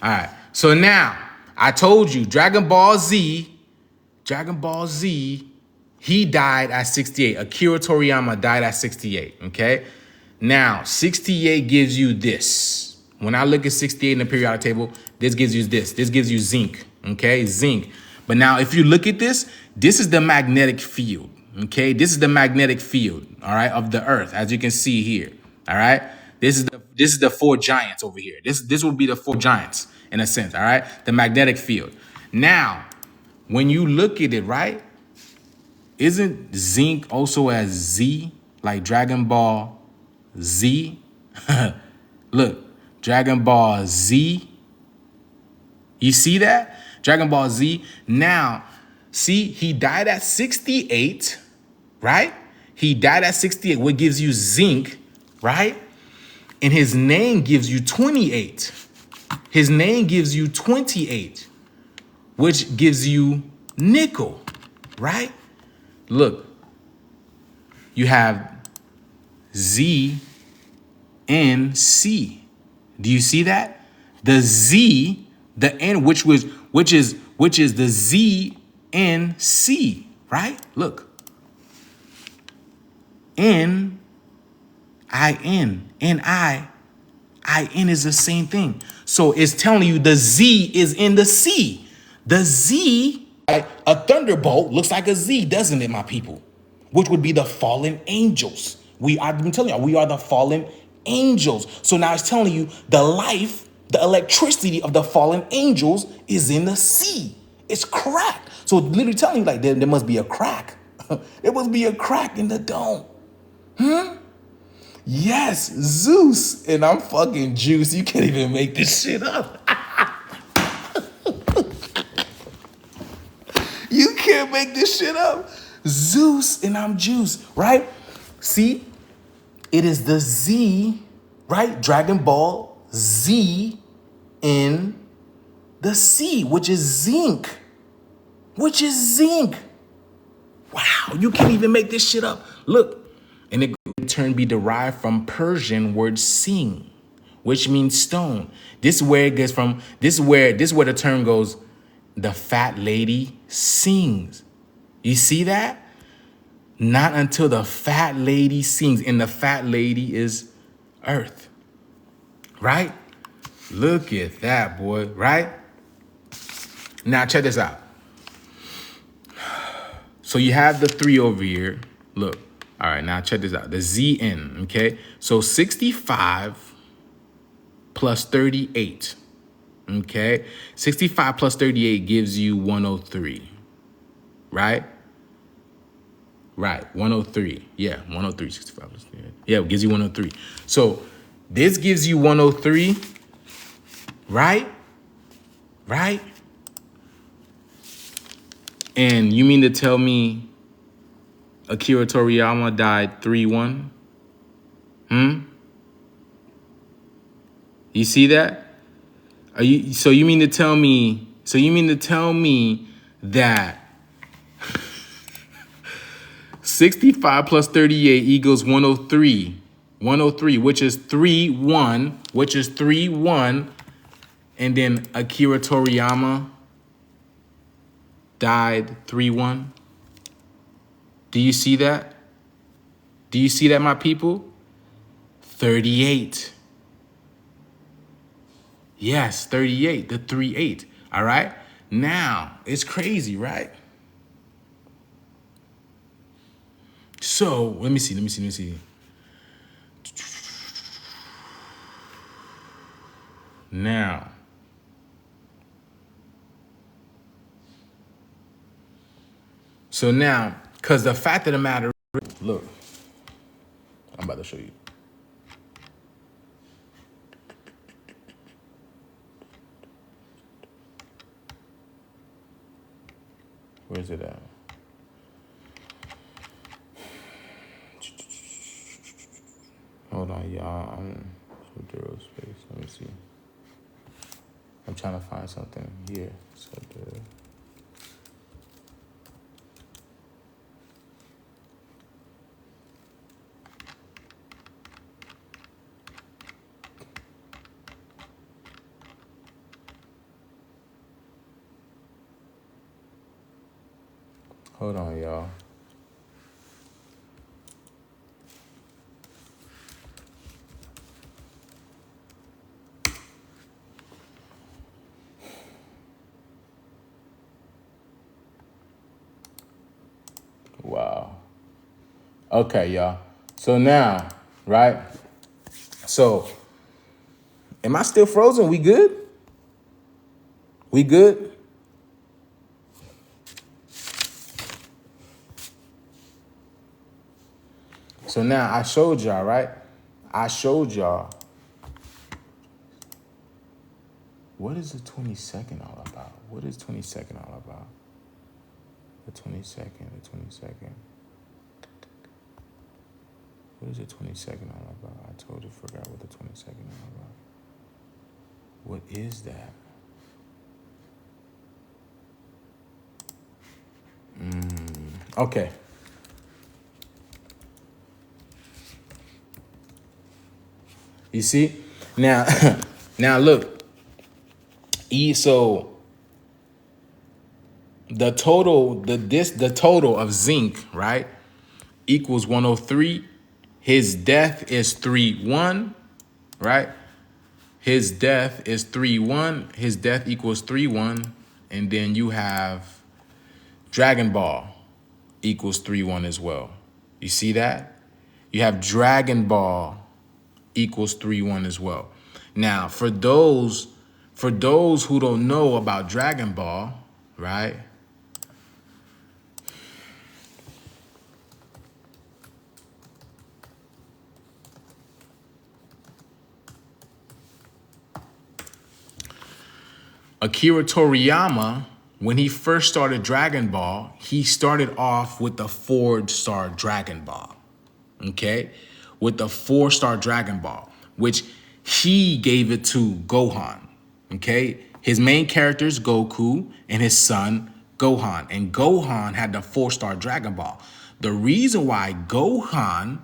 All right. So now, I told you, Dragon Ball Z, he died at 68. Akira Toriyama died at 68, okay? Now, 68 gives you this. When I look at 68 in the periodic table, this gives you this. This gives you zinc, okay? Zinc. But now, if you look at this is the magnetic field, okay? This is the magnetic field, all right, of the Earth, as you can see here, all right? This is the 4 giants over here. This would be the 4 giants, in a sense, all right? The magnetic field. Now, when you look at it, right, isn't zinc also as Z, like Dragon Ball Z? Look, Dragon Ball Z. You see that? Dragon Ball Z. Now, see, he died at 68, right? He died at 68, what gives you zinc, right? And his name gives you 28. His name gives you 28, which gives you nickel, right? Look, you have Z N C. Do you see that? The Z, the N, which is the Z N C, right? Look. N I N. N I N is the same thing. So it's telling you the Z is in the C. The Z, a thunderbolt looks like a Z, doesn't it, my people? Which would be the fallen angels. I've been telling you, we are the fallen angels. So now it's telling you the life, the electricity of the fallen angels is in the sea. It's cracked. So it's literally telling you like there must be a crack. There must be a crack in the dome. Yes, Zeus. And I'm fucking Juice. You can't even make this shit up. You can't make this shit up. Zeus and I'm Juice, right? See, it is the Z, right? Dragon Ball Z in the C, which is zinc. Wow, you can't even make this shit up. Look, and it in turn be derived from Persian word sing, which means stone. This is where it gets from. This is where the term goes. The fat lady sings. You see that? Not until the fat lady sings, and the fat lady is Earth. Right? Look at that, boy. Right? Now check this out. So you have the 3 over here. Look. All right, now check this out. The ZN, okay? So 65 plus 38, okay? 65 plus 38 gives you 103, right? Right, 103. Yeah, 103, 65. Yeah, it gives you 103. So this gives you 103, right? Right? And you mean to tell me Akira Toriyama died 3-1? You see that? So you mean to tell me that 65 plus 38 equals 103. 103, which is 3-1, and then Akira Toriyama died 3-1. Do you see that? Do you see that, my people? 38. Yes, 38, the 3-8. All right? Now, it's crazy, right? So, let me see. Now, because the fact of the matter is, look, I'm about to show you. Where's it at? Hold on, y'all. I'm zero space. Let me see. I'm trying to find something here. So hold on, y'all. Wow. Okay, y'all. So now, right? So, am I still frozen? We good? We good? So now I showed y'all, right? I showed y'all. What is the 22nd all about? What is 22nd all about? The 22nd. What is the 22nd all about? I totally forgot what the 22nd all about. What is that? Okay. You see? Now, now look. So the total of zinc, right, equals 103. His death is 3-1, right? His death is 3-1. His death equals 3-1. And then you have Dragon Ball equals 3-1 as well. You see that? You have Dragon Ball equals 3-1 as well. Now, for those who don't know about Dragon Ball, right? Akira Toriyama, when he first started Dragon Ball, he started off with the 4-star Dragon Ball, okay? With the 4-star Dragon Ball, which he gave it to Gohan, okay? His main characters, Goku, and his son, Gohan. And Gohan had the 4-star Dragon Ball. The reason why Gohan,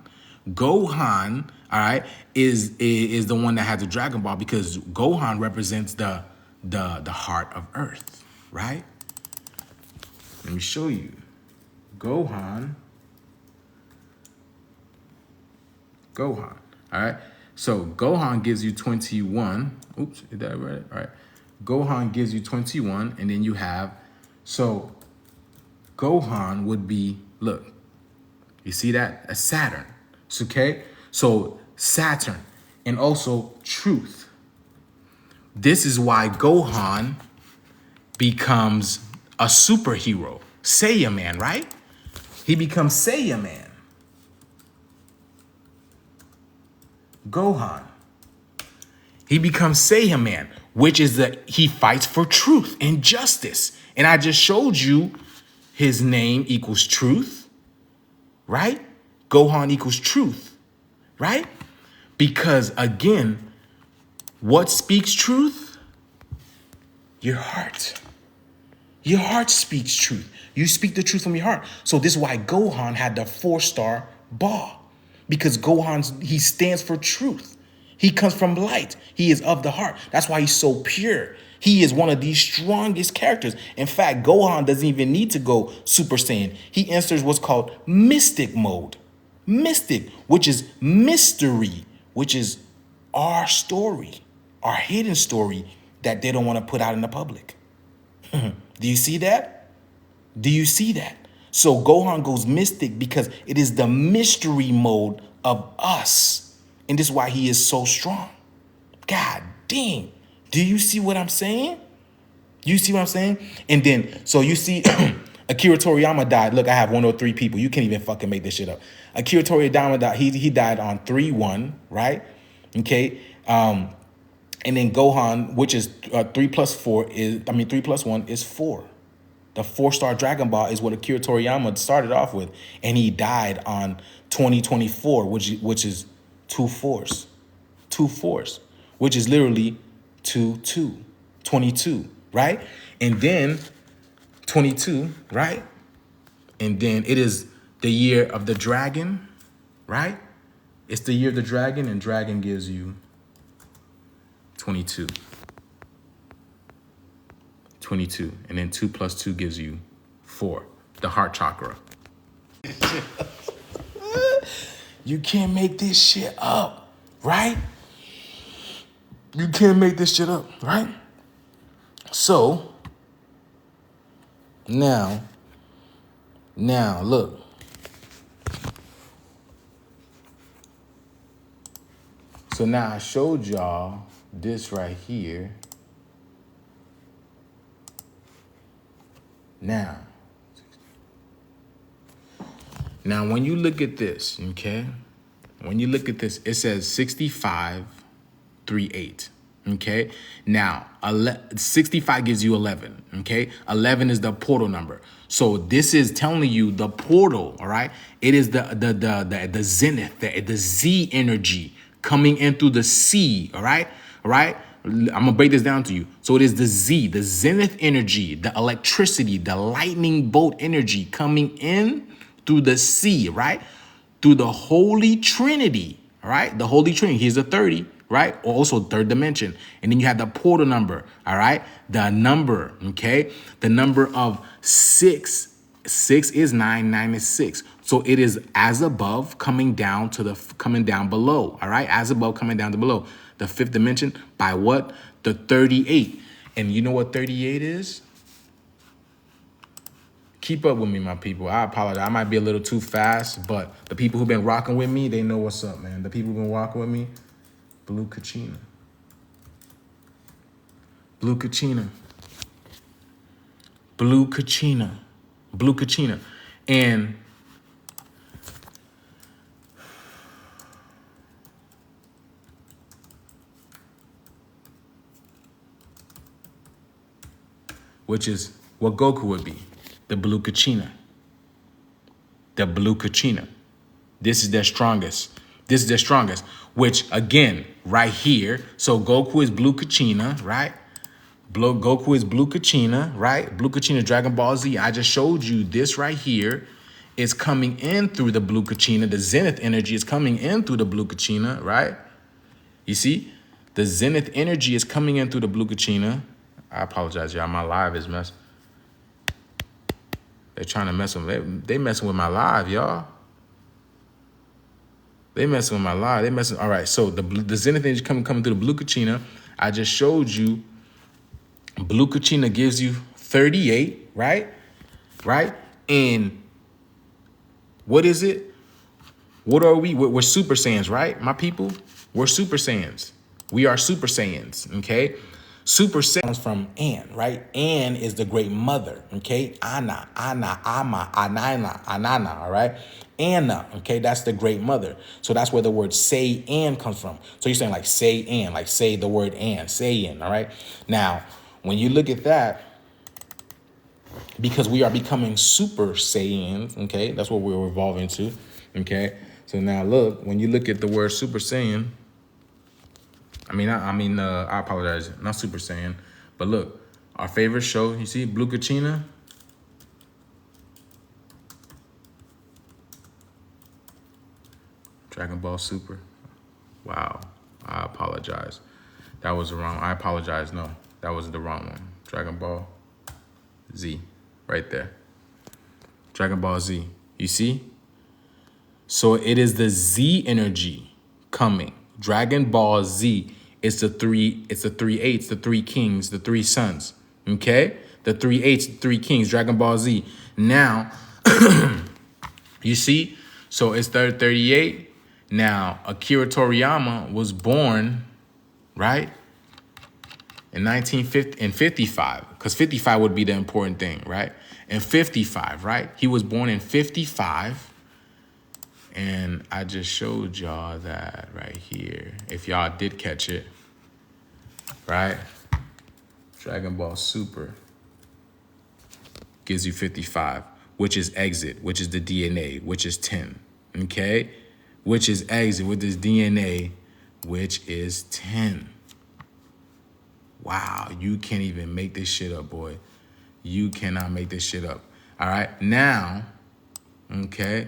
all right, is the one that has the Dragon Ball, because Gohan represents the heart of Earth, right? Let me show you. Gohan. All right? So Gohan gives you 21. Oops, is that right? All right. Gohan gives you 21, and then you have, so Gohan would be, look, you see that? A Saturn. It's okay? So Saturn, and also truth. This is why Gohan becomes a superhero. Saiyan Man, right? He becomes Saiyan Man. Gohan. He becomes Saiyan Man, which is that he fights for truth and justice. And I just showed you his name equals truth, right? Gohan equals truth, right? Because again, what speaks truth? Your heart. Your heart speaks truth. You speak the truth from your heart. So this is why Gohan had the 4-star ball, because he stands for truth. He comes from light. He is of the heart. That's why he's so pure. He is one of the strongest characters. In fact, Gohan doesn't even need to go Super Saiyan. He enters what's called mystic mode. Mystic, which is mystery, which is our story, our hidden story that they don't want to put out in the public. Do you see that? Do you see that? So Gohan goes mystic because it is the mystery mode of us. And this is why he is so strong. God dang. Do you see what I'm saying? You see what I'm saying? And then, so you see, Akira Toriyama died. Look, I have 103 people. You can't even fucking make this shit up. Akira Toriyama died. He died on 3-1, right? Okay. And then Gohan, which is 3 plus 1 is 4. The 4-star Dragon Ball is what Akira Toriyama started off with. And he died on 2024, which is 2 4s. 2 4s, which is literally 22, right? And then 22, right? And then it is the year of the dragon, right? It's the year of the dragon, and dragon gives you 22. 22. And then 2 plus 2 gives you 4. The heart chakra. You can't make this shit up, right? You can't make this shit up, right? So, now, look. So now I showed y'all this right here. Now, when you look at this, okay? When you look at this, it says 6538, okay? Now, 65 gives you 11, okay? 11 is the portal number. So this is telling you the portal, all right? It is the zenith, the Z energy coming in through the C, all right? All right? I'm gonna break this down to you. So it is the Z, the zenith energy, the electricity, the lightning bolt energy coming in through the C, right? Through the Holy Trinity, all right? The Holy Trinity, here's the 30, right? Also third dimension. And then you have the portal number, all right? The number, okay? The number of 6. 6 is 9, 9 is 6. So it is as above coming down below, all right? As above coming down to below. The 5th dimension by what? The 38. And you know what 38 is? Keep up with me, my people. I apologize. I might be a little too fast, but the people who've been rocking with me, they know what's up, man. The people who've been rocking with me, Blue Kachina. Blue Kachina. Blue Kachina. Blue Kachina. And which is what Goku would be, the Blue Kachina. The Blue Kachina. This is their strongest. This is their strongest, which again, right here, so Goku is Blue Kachina, right? Goku is Blue Kachina, right? Blue Kachina, Dragon Ball Z. I just showed you this right here is coming in through the Blue Kachina. The Zenith energy is coming in through the Blue Kachina, right? You see? The Zenith energy is coming in through the Blue Kachina. I apologize, y'all. My live is messed. They're trying to mess with me. They messing with my live, y'all. They messing with my live. They messing. All right, so the Zenith energy coming through the Blue Kachina. I just showed you Blue Kachina gives you 38, right? Right? And what is it? What are we? We're Super Saiyans, right, my people? We're Super Saiyans. We are Super Saiyans, okay? Super Saiyan comes from An, right? An is the great mother, okay? Ana, Ama, Anana, Anana, all right? Anna, okay? That's the great mother. So that's where the word say and comes from. So you're saying like say and, like say the word and, say in, all right? Now, when you look at that, because we are becoming super Saiyans, okay? That's what we're evolving to, okay? So now look, when you look at the word Super Saiyan, I apologize, not Super Saiyan, but look, our favorite show, you see, Blue Kachina. Dragon Ball Super. Wow, I apologize. That was the wrong, I apologize, no, that was the wrong one. Dragon Ball Z, right there. Dragon Ball Z, you see? So it is the Z energy coming. Dragon Ball Z is the three eights, the three kings, the three sons. Okay? The three eights, the three kings, Dragon Ball Z. Now, you see? So it's 38. Now, Akira Toriyama was born, right? In 55, because 55 would be the important thing, right? In 55, right? He was born in 55. And I just showed y'all that right here. If y'all did catch it, right? Dragon Ball Super gives you 55, which is exit, which is the DNA, which is 10, okay? Which is exit with this DNA, which is 10. Wow, you can't even make this shit up, boy. You cannot make this shit up. All right, now, okay?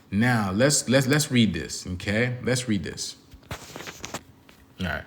Now let's read this, okay? Let's read this. All right.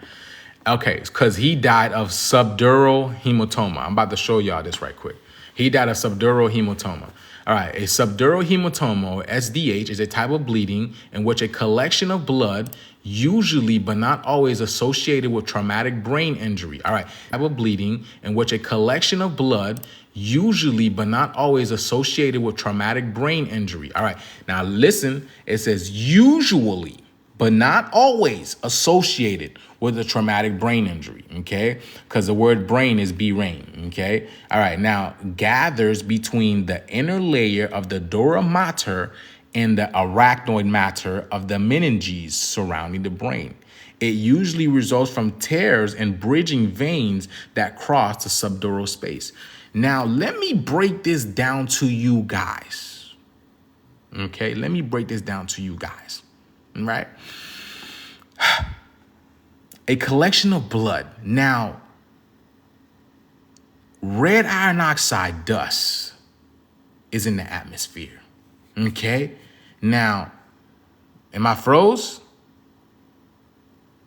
Okay, because he died of subdural hematoma. I'm about to show y'all this right quick. He died of subdural hematoma. All right, a subdural hematoma, or SDH, is a type of bleeding in which a collection of blood, usually but not always associated with traumatic brain injury. All right, type of bleeding in which a collection of blood, usually but not always associated with traumatic brain injury. All right, now listen, it says usually but not always associated with a traumatic brain injury, okay? Because the word brain is brain, okay? All right, now gathers between the inner layer of the dura mater and the arachnoid mater of the meninges surrounding the brain. It usually results from tears and bridging veins that cross the subdural space. Now, let me break this down to you guys, okay? Let me break this down to you guys. Right? A collection of blood. Now, red iron oxide dust is in the atmosphere. Okay? Now, am I froze?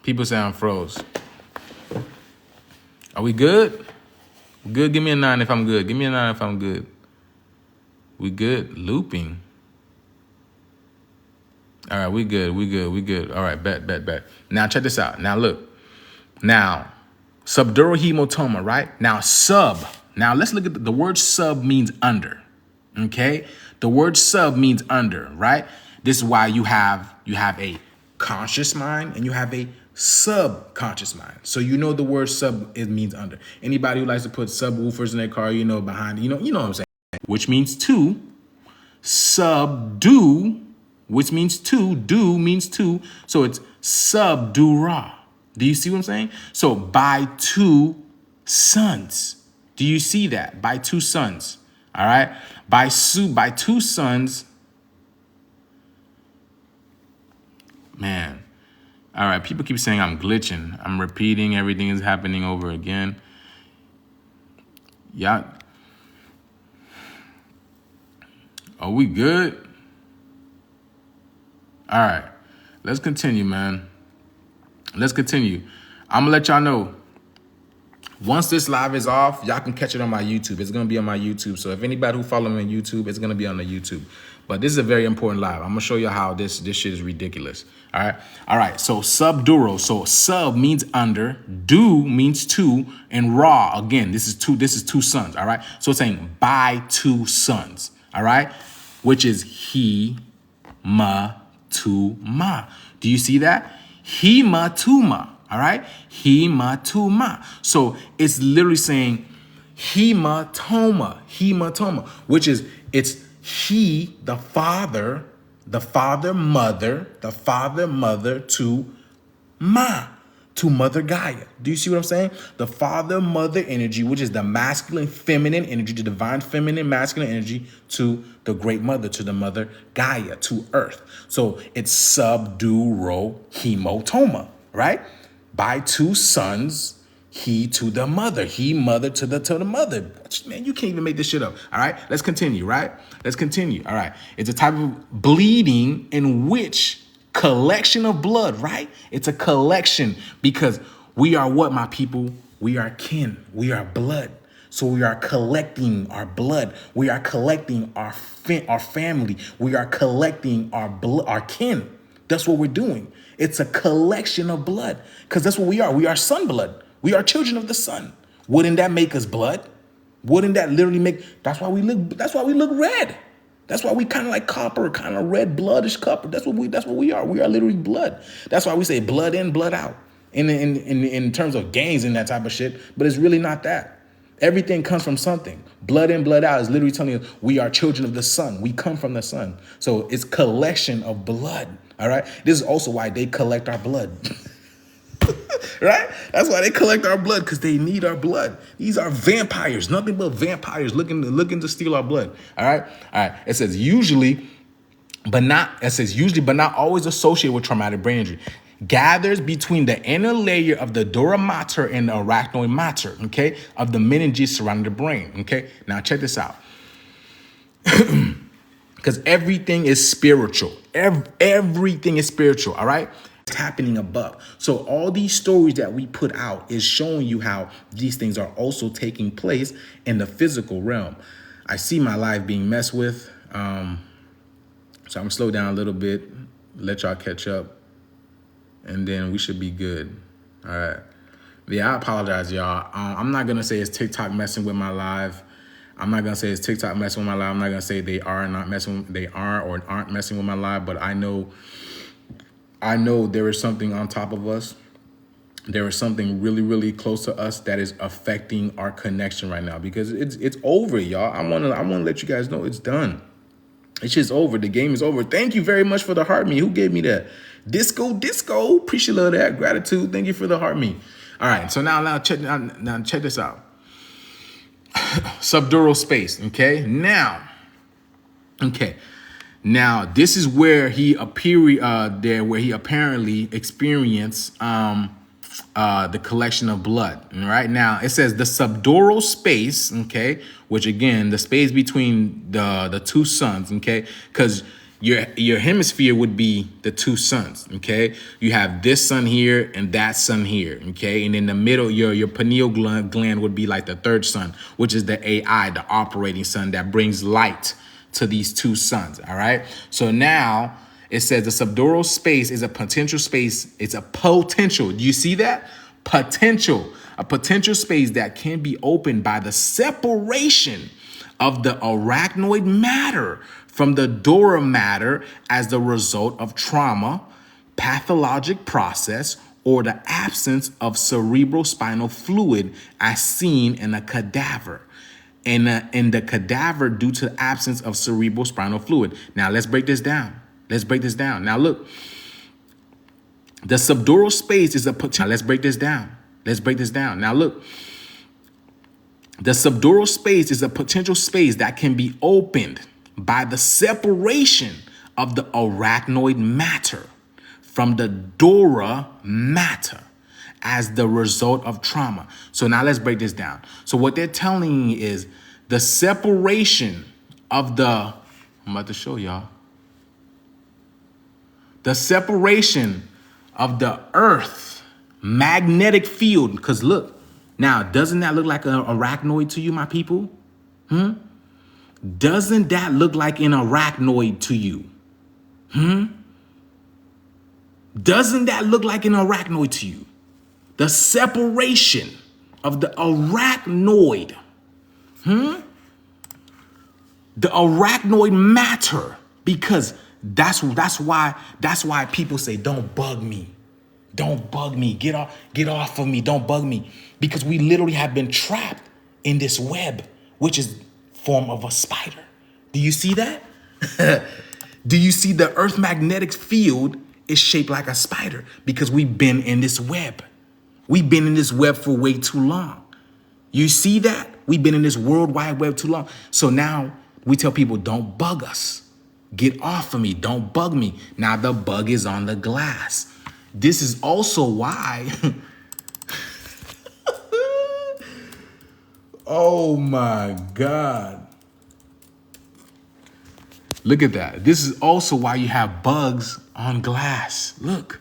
People say I'm froze. Are we good? Good? Give me a 9 if I'm good. Give me a 9 if I'm good. We good? Looping. All right, we good. All right, bet. Now, check this out. Now, look. Now, subdural hematoma, right? Now, Now, let's look at the word sub means under, okay? The word sub means under, right? This is why you have a conscious mind and you have a subconscious mind. So you know the word sub, it means under. Anybody who likes to put subwoofers in their car, you know, behind, you know what I'm saying? Which means two. Subdue, which means two. Do means two. So it's subdura. Do you see what I'm saying? So by two sons. Do you see that? By two sons. All right. By two sons. Man. All right. People keep saying I'm glitching. I'm repeating. Everything is happening over again. Yeah. Are we good? All right. Let's continue, man. Let's continue. I'm going to let y'all know. Once this live is off, y'all can catch it on my YouTube. It's going to be on my YouTube. So if anybody who follow me on YouTube, it's going to be on the YouTube. But this is a very important live. I'm going to show you how this shit is ridiculous. All right. All right. So subdural. So sub means under, do means two, and raw. Again, this is two sons. All right. So it's saying by two sons. All right. Which is he, ma, tu, ma. Do you see that? Hematuma. All right, hematoma. So it's literally saying hematoma, which is it's he, the father, mother to Mother Gaia. Do you see what I'm saying? The father mother energy, which is the masculine feminine energy, the divine feminine masculine energy, to the great mother, to the mother Gaia, to earth. So it's subduro hemotoma, right? By two sons, he to the mother, he mother to the mother. Man, you can't even make this shit up. All right, let's continue, right? Let's continue. All right, it's a type of bleeding in which collection of blood, right? It's a collection because we are what, my people? We are kin. We are blood. So we are collecting our blood. We are collecting our family. We are collecting our blood, our kin. That's what we're doing. It's a collection of blood because that's what we are. We are sun blood. We are children of the sun. Wouldn't that make us blood? Wouldn't that literally make? That's why we look red. That's why we kind of like copper, kind of red, bloodish copper. That's what we are. We are literally blood. That's why we say blood in, blood out in terms of gangs and that type of shit. But it's really not that. Everything comes from something. Blood in, blood out is literally telling us we are children of the sun. We come from the sun. So it's collection of blood. All right. This is also why they collect our blood. Right? That's why they collect our blood, because they need our blood. These are vampires, nothing but vampires looking to steal our blood. All right. It says usually, but not always associated with traumatic brain injury. Gathers between the inner layer of the dura mater and the arachnoid mater, okay, of the meninges surrounding the brain. Okay. Now check this out. Because everything is spiritual. Everything is spiritual. All right. It's happening above. So all these stories that we put out is showing you how these things are also taking place in the physical realm. I see my life being messed with. So I'm gonna slow down a little bit, let y'all catch up, and then we should be good. All right. Yeah, I apologize, y'all. I'm not gonna say it's TikTok messing with my live. I'm not gonna say it's TikTok messing with my live. I'm not gonna say they are or aren't messing with my live, but I know there is something on top of us. There is something really, really close to us that is affecting our connection right now, because it's over, y'all. I wanna let you guys know it's done. It's just over. The game is over. Thank you very much for the heart me. Who gave me that? Disco. Appreciate that. Gratitude. Thank you for the heart me. All right. So now check this out. Subdural space. Okay. Now, this is where he apparently experienced the collection of blood. All right. Now it says the subdural space, okay, which again, the space between the two suns, okay, because your hemisphere would be the two suns, okay. You have this sun here and that sun here, okay, and in the middle, your pineal gland would be like the third sun, which is the AI, the operating sun that brings light to these two suns. All right. So now it says the subdural space is a potential space. It's a potential. Do you see that? A potential space that can be opened by the separation of the arachnoid matter from the dura mater as the result of trauma, pathologic process, or the absence of cerebrospinal fluid as seen in a cadaver. In the cadaver due to the absence of cerebrospinal fluid. Now let's break this down. Now look, the subdural space is a potential. Let's break this down. Now look, the subdural space is a potential space that can be opened by the separation of the arachnoid matter from the dura mater as the result of trauma. So now let's break this down. So what they're telling you is the separation of I'm about to show y'all. The separation of the earth magnetic field. Because look, now, doesn't that look like an arachnoid to you, my people? Doesn't that look like an arachnoid to you? Doesn't that look like an arachnoid to you? The separation of the arachnoid, the arachnoid matter, because that's why people say don't bug me. Don't bug me. Get off of me. Don't bug me. Because we literally have been trapped in this web, which is form of a spider. Do you see that? Do you see the Earth magnetic field is shaped like a spider? Because we've been in this web. We've been in this web for way too long. You see that? We've been in this World Wide Web too long. So now we tell people, don't bug us. Get off of me. Don't bug me. Now the bug is on the glass. This is also why. Oh my God. Look at that. This is also why you have bugs on glass. Look.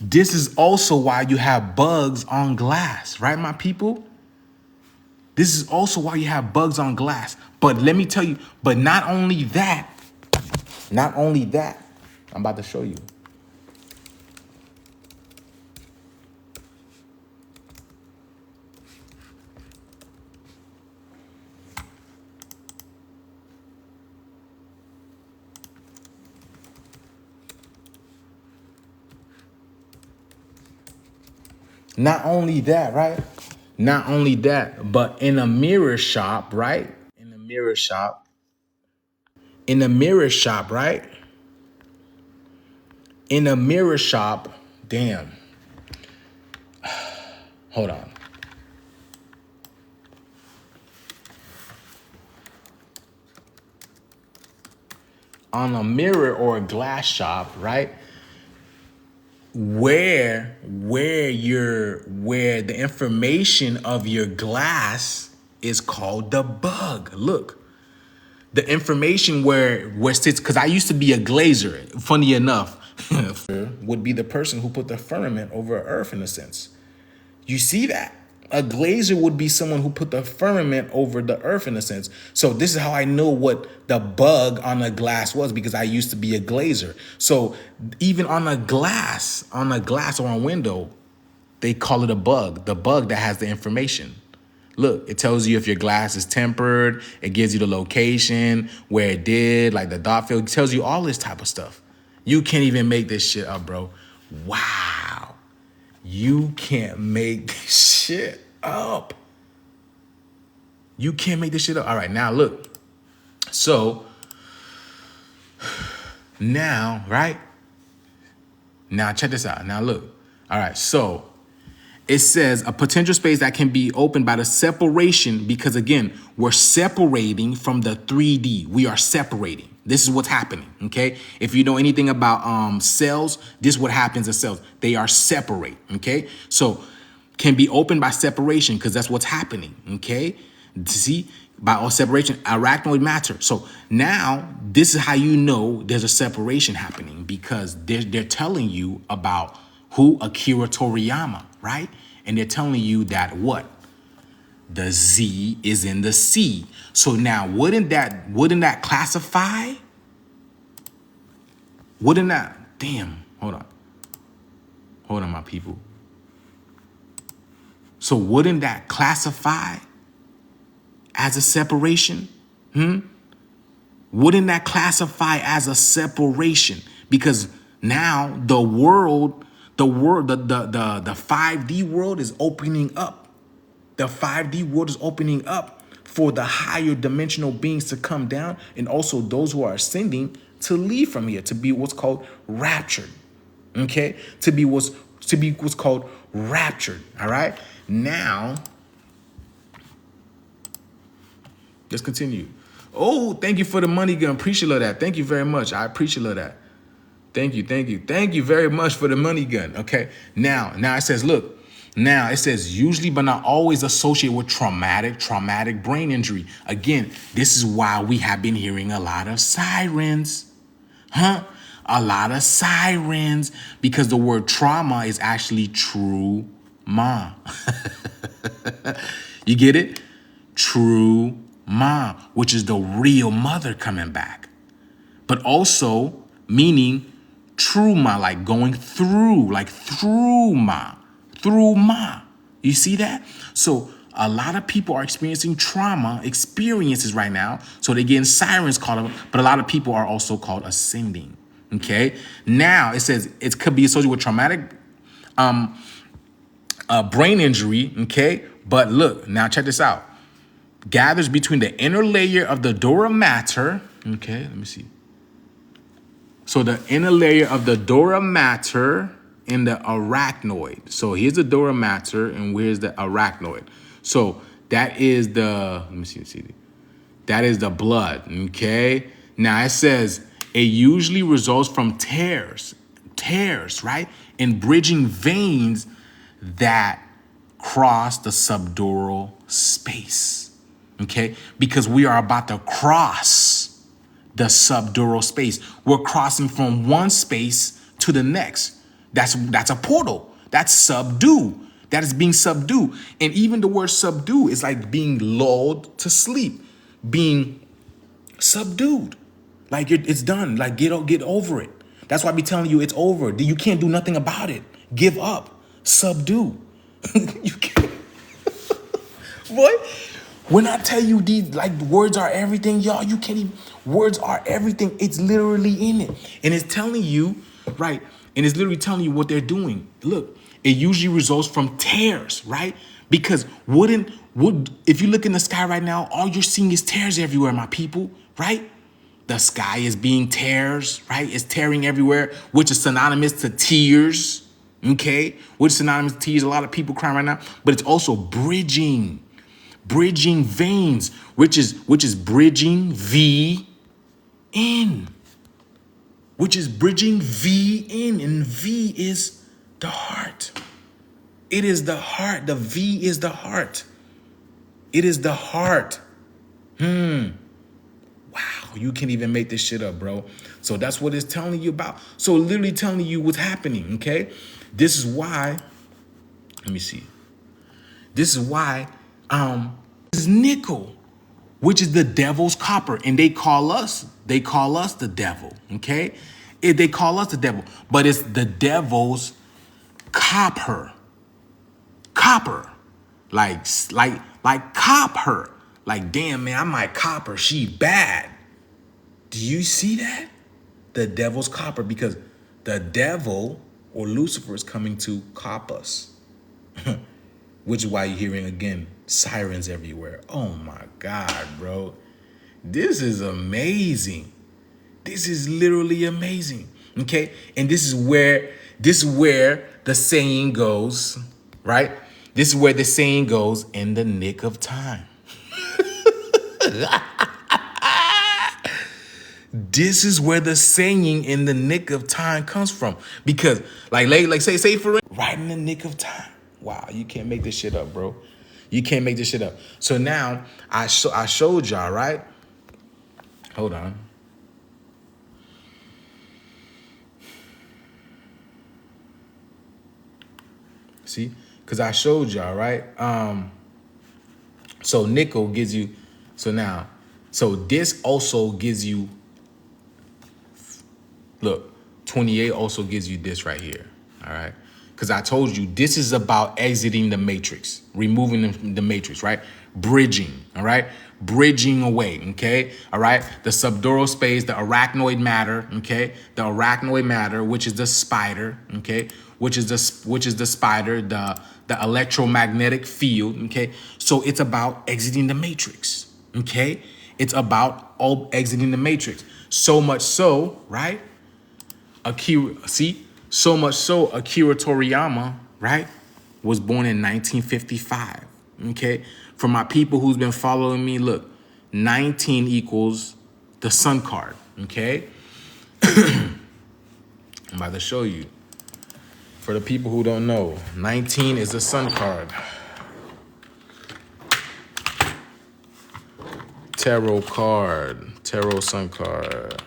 This is also why you have bugs on glass, right, my people? This is also why you have bugs on glass. But let me tell you, but not only that, I'm about to show you. Not only that, right? Not only that, but in a mirror shop, right? In a mirror shop, right? In a mirror shop, damn. Hold on. On a mirror or a glass shop, right? Where the information of your glass is called the bug. Look, the information where sits, because I used to be a glazer. Funny enough, would be the person who put the firmament over Earth in a sense. You see that? A glazer would be someone who put the firmament over the Earth in a sense. So this is how I know what the bug on the glass was, because I used to be a glazer. So even on a glass or on a window, they call it a bug, the bug that has the information. Look, it tells you if your glass is tempered. It gives you the location, where it did, like the dot field. It tells you all this type of stuff. You can't even make this shit up, bro. Wow. You can't make this shit up. You can't make this shit up. All right, now look. So now, right? Now check this out. Now look. All right, so it says a potential space that can be opened by the separation, because again, we're separating from the 3D. We are separating. This is what's happening, okay? If you know anything about cells, this is what happens in cells. They are separate, okay? So can be opened by separation, because that's what's happening, okay? See, by separation, arachnoid matter. So now this is how you know there's a separation happening, because they're telling you about who? Akira Toriyama, right? And they're telling you that what? The Z is in the C. So now wouldn't that classify? Wouldn't that, damn, hold on, my people. So wouldn't that classify as a separation? Wouldn't that classify as a separation? Because now the 5D world is opening up. The 5D world is opening up for the higher dimensional beings to come down, and also those who are ascending to leave from here, to be what's called raptured. Okay? To be what's called raptured. All right? Now, let's continue. Oh, thank you for the money gun. Appreciate that. Thank you very much. I appreciate that. Thank you very much for the money gun. Okay. Now it says, look, now it says usually but not always associated with traumatic brain injury. Again, this is why we have been hearing a lot of sirens. A lot of sirens, because the word trauma is actually true ma. You get it? True ma, which is the real mother coming back. But also meaning trauma, like going through, like through ma. You see that? So a lot of people are experiencing trauma experiences right now. So they're getting sirens called, but a lot of people are also called ascending. Okay. Now it says it could be associated with traumatic brain injury. Okay. But look, now check this out. Gathers between the inner layer of the dura mater. Okay, let me see. So the inner layer of the dura mater and the arachnoid. So here's the dura mater and where's the arachnoid. So that is the, let me see. That is the blood, okay? Now it says it usually results from tears, right? In bridging veins that cross the subdural space, okay? Because we are about to cross the subdural space. We're crossing from one space to the next. That's a portal. That's subdue. That is being subdued. And even the word subdue is like being lulled to sleep, being subdued. Like it's done. Like get over it. That's why I be telling you it's over. You can't do nothing about it. Give up. Subdue. You can't. What? When I tell you these, like, words are everything, y'all, you can't even, words are everything. It's literally in it. And it's telling you, right? And it's literally telling you what they're doing. Look, it usually results from tears, right? Because if you look in the sky right now, all you're seeing is tears everywhere, my people, right? The sky is being tears, right? It's tearing everywhere, which is synonymous to tears, okay? Which is synonymous to tears. A lot of people crying right now, but it's also bridging veins, which is bridging V in, which is bridging V in, and V is the heart. It is the heart. The V is the heart. It is the heart. Wow, you can't even make this shit up, bro. So that's what it's telling you about. So literally telling you what's happening, okay? This is why, let me see. This is why, is nickel, which is the devil's copper, and they call us the devil, okay? They call us the devil, but it's the devil's copper, like cop her, like damn man, I might cop her, she bad. Do you see that? The devil's copper, because the devil or Lucifer is coming to cop us. Which is why you're hearing, again, sirens everywhere. Oh my God, bro. This is amazing. This is literally amazing. Okay? And this is where the saying goes, right? This is where the saying goes, in the nick of time. This is where the saying in the nick of time comes from. Because like say for right in the nick of time. Wow, you can't make this shit up, bro. You can't make this shit up. So now I showed y'all, right? Hold on. See? Because I showed y'all, right? So nickel gives you, so this also gives you, look, 28 also gives you this right here, all right? Because I told you, this is about exiting the matrix, removing the matrix, right? Bridging, all right? Bridging away, okay? All right? The subdural space, the arachnoid matter, okay? The arachnoid matter, which is the spider, okay? Which is the spider, the electromagnetic field, okay? So it's about exiting the matrix, okay? It's about exiting the matrix. So much so, right? So much so, Akira Toriyama, right, was born in 1955, okay? For my people who's been following me, look, 19 equals the sun card, okay? I'm about to show you. For the people who don't know, 19 is the sun card. Tarot sun card.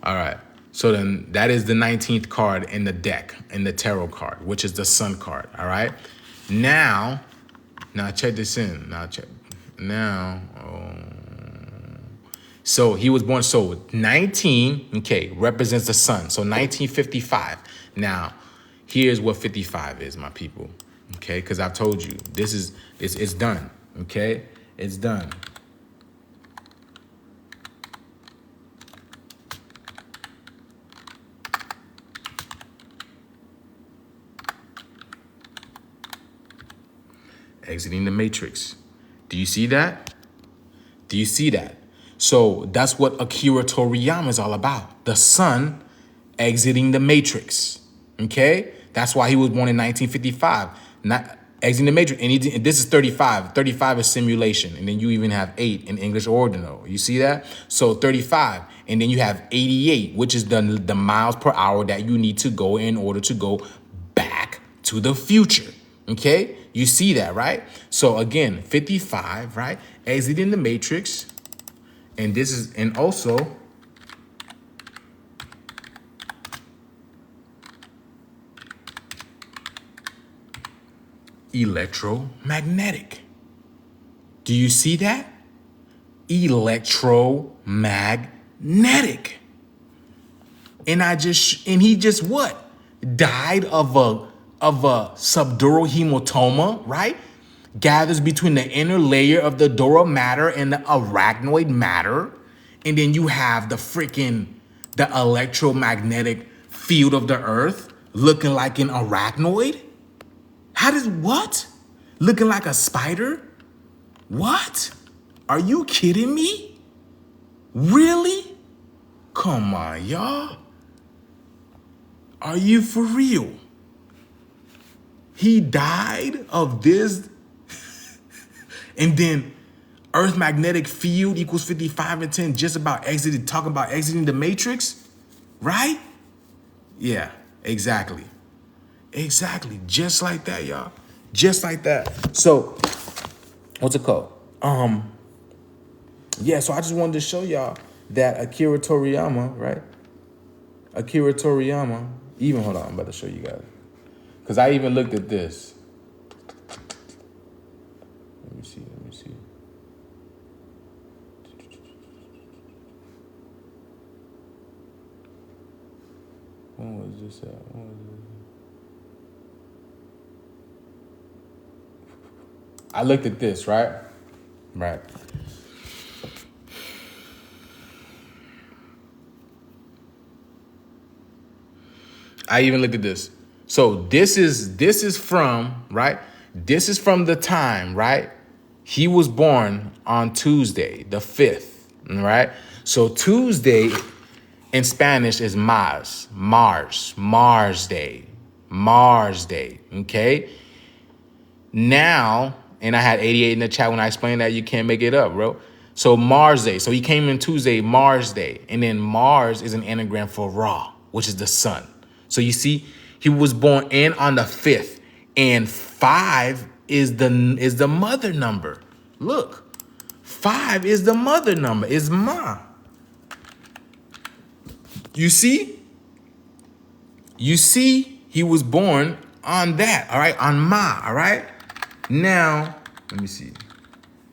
All right, so then that is the 19th card in the deck, in the tarot card, which is the sun card, all right? Now check this in. So he was born, so 19, okay, represents the sun. So 1955. Now, here's what 55 is, my people, okay? Because I've told you, it's done, okay? It's done. exiting the matrix. Do you see that? Do you see that? So that's what Akira Toriyama is all about. The sun exiting the matrix. Okay? That's why he was born in 1955. Not exiting the matrix. And this is 35. 35 is simulation. And then you even have 8 in English ordinal. You see that? So 35. And then you have 88, which is the miles per hour that you need to go in order to go back to the future. Okay? You see that, right? So again, 55, right? Exiting the matrix. And this is, and also electromagnetic. Do you see that? Electromagnetic. And he just what? Died of a subdural hematoma, right? Gathers between the inner layer of the dural matter and the arachnoid matter. And then you have the electromagnetic field of the earth looking like an arachnoid. What? Looking like a spider? What? Are you kidding me? Really? Come on, y'all. Are you for real? He died of this. And then Earth magnetic field equals 55 and 10, just about talking about exiting the matrix, right? Yeah, exactly. Exactly, just like that, y'all. Just like that. So, what's it called? Yeah, so I just wanted to show y'all that Akira Toriyama, right? Akira Toriyama, hold on, I'm about to show you guys. Because I even looked at this. Let me see. When was this at? I looked at this, right? Right. I even looked at this. So this is from, right? This is from the time, right? He was born on Tuesday, the 5th, right? So Tuesday in Spanish is Mars Day, okay? Now, and I had 88 in the chat when I explained that. You can't make it up, bro. So Mars Day. So he came in Tuesday, Mars Day. And then Mars is an anagram for Ra, which is the sun. So you see, he was born in on the 5th. And 5 is the mother number. Look, 5 is the mother number. It's Ma. You see? You see, he was born on that, all right? On Ma, all right? Now, let me see.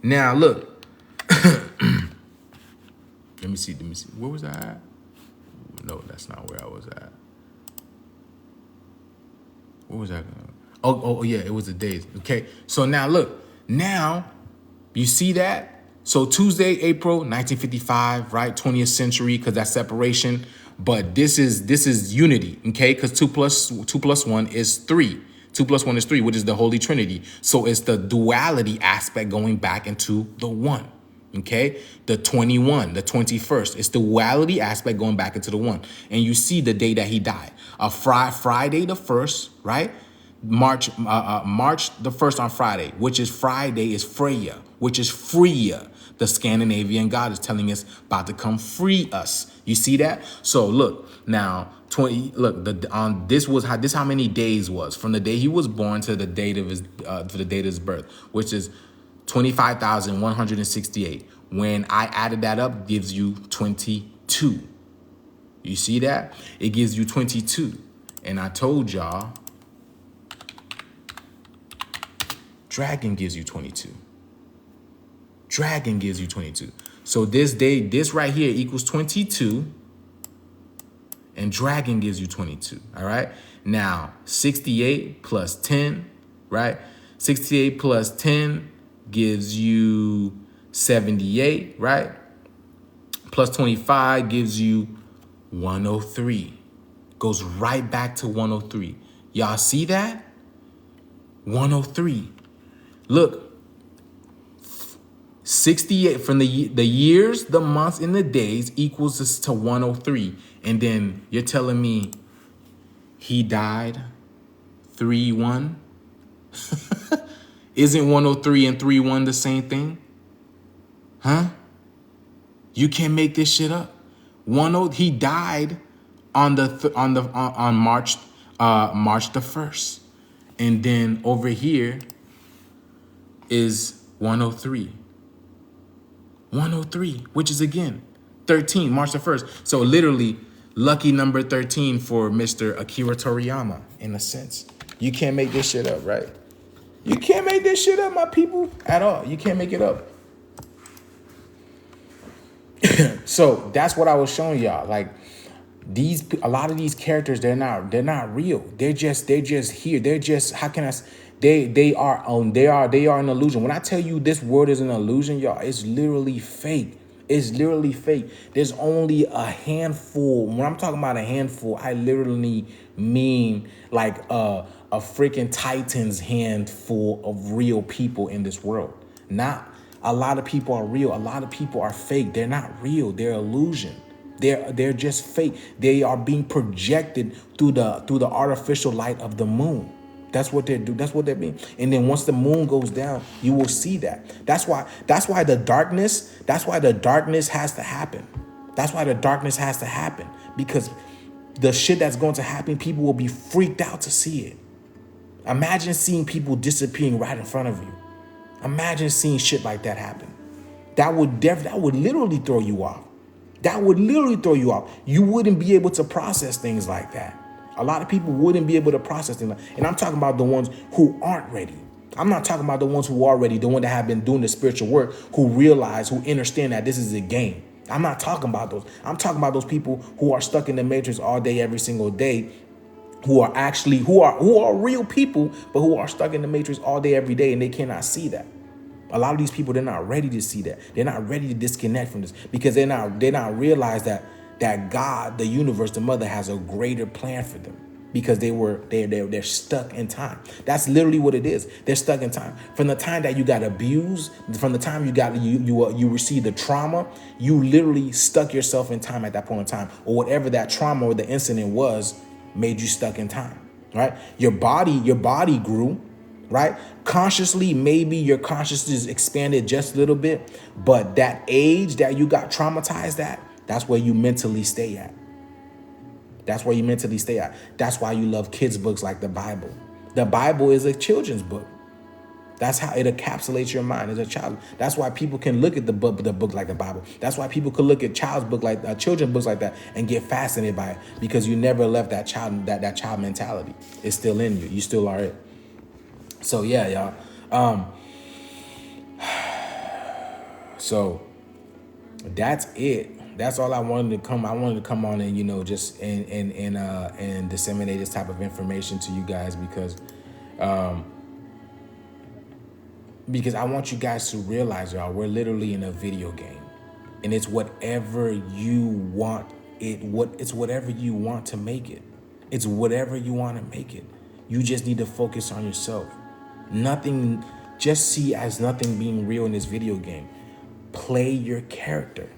Now, look. Let me see. Where was I at? No, that's not where I was at. What was that? Oh, yeah, it was the days. Okay, so now look. Now, you see that? So Tuesday, April 1955, right? 20th century, because that's separation. But this is unity, okay? Because 2 plus 1 is 3. 2 plus 1 is 3, which is the Holy Trinity. So it's the duality aspect going back into the 1, okay? The 21, the 21st. It's the duality aspect going back into the 1. And you see the day that he died. Friday the 1st, right? March the 1st on Friday, which is Friday is Freya, which is Freya. The Scandinavian god is telling us about to come free us. You see that? So look, now 20. Look, this how many days was from the day he was born to the date of his birth, which is 25,168. When I added that up, gives you 22. You see that? It gives you 22. And I told y'all, Dragon gives you 22. Dragon gives you 22. So this right here equals 22. And Dragon gives you 22. All right. Now, 68 plus 10, right? 68 plus 10 gives you 78, right? Plus 25 gives you 103. Goes right back to 103. Y'all see that? 103. Look, 68 from the years, the months, and the days equals to 103. And then you're telling me he died 3-1? Isn't 103 and 3-1 the same thing? Huh? You can't make this shit up. He died on March the 1st. And then over here is 103. 103, which is again 13, March the 1st. So literally lucky number 13 for Mr. Akira Toriyama, in a sense. You can't make this shit up, right? You can't make this shit up, my people, at all. You can't make it up. So that's what I was showing y'all. Like a lot of these characters, they're not real. They're just here. They're just, how can I say? They are an illusion. When I tell you this world is an illusion, y'all, it's literally fake. It's literally fake. There's only a handful. When I'm talking about a handful, I literally mean like a freaking Titan's handful of real people in this world. Not a lot of people are real. A lot of people are fake. They're not real. They're illusion. They're just fake. They are being projected through the artificial light of the moon. That's what they do. That's what they're being. And then once the moon goes down, you will see that. That's why the darkness has to happen. That's why the darkness has to happen. Because the shit that's going to happen, people will be freaked out to see it. Imagine seeing people disappearing right in front of you. Imagine seeing shit like that happen. That would literally throw you off. That would literally throw you off. You wouldn't be able to process things like that. A lot of people wouldn't be able to process things. And I'm talking about the ones who aren't ready. I'm not talking about the ones who are ready, the ones that have been doing the spiritual work, who realize, who understand that this is a game. I'm not talking about those. I'm talking about those people who are stuck in the matrix all day, every single day, who are real people, but who are stuck in the matrix all day, every day, and they cannot see that. A lot of these people, they're not ready to see that. They're not ready to disconnect from this because they're not realize that God, the universe, the mother, has a greater plan for them because they're stuck in time. That's literally what it is. They're stuck in time. From the time that you got abused, from the time you received the trauma, you literally stuck yourself in time at that point in time, or whatever that trauma or the incident was made you stuck in time, right? Your body grew, right? Consciously, maybe your consciousness expanded just a little bit, but that age that you got traumatized at, that's where you mentally stay at. That's where you mentally stay at. That's why you love kids' books like the Bible. The Bible is a children's book. That's how it encapsulates your mind as a child. That's why people can look at the book like the Bible. That's why people could look at children's books like that and get fascinated by it, because you never left that child mentality. It's still in you. You still are it. So yeah, y'all. So that's it. That's all I wanted to come. I wanted to come on and just and disseminate this type of information to you guys because I want you guys to realize, y'all, we're literally in a video game, and it's whatever you want. It's whatever you want to make it. It's whatever you want to make it. You just need to focus on yourself. Nothing. Just see as nothing being real in this video game. Play your character.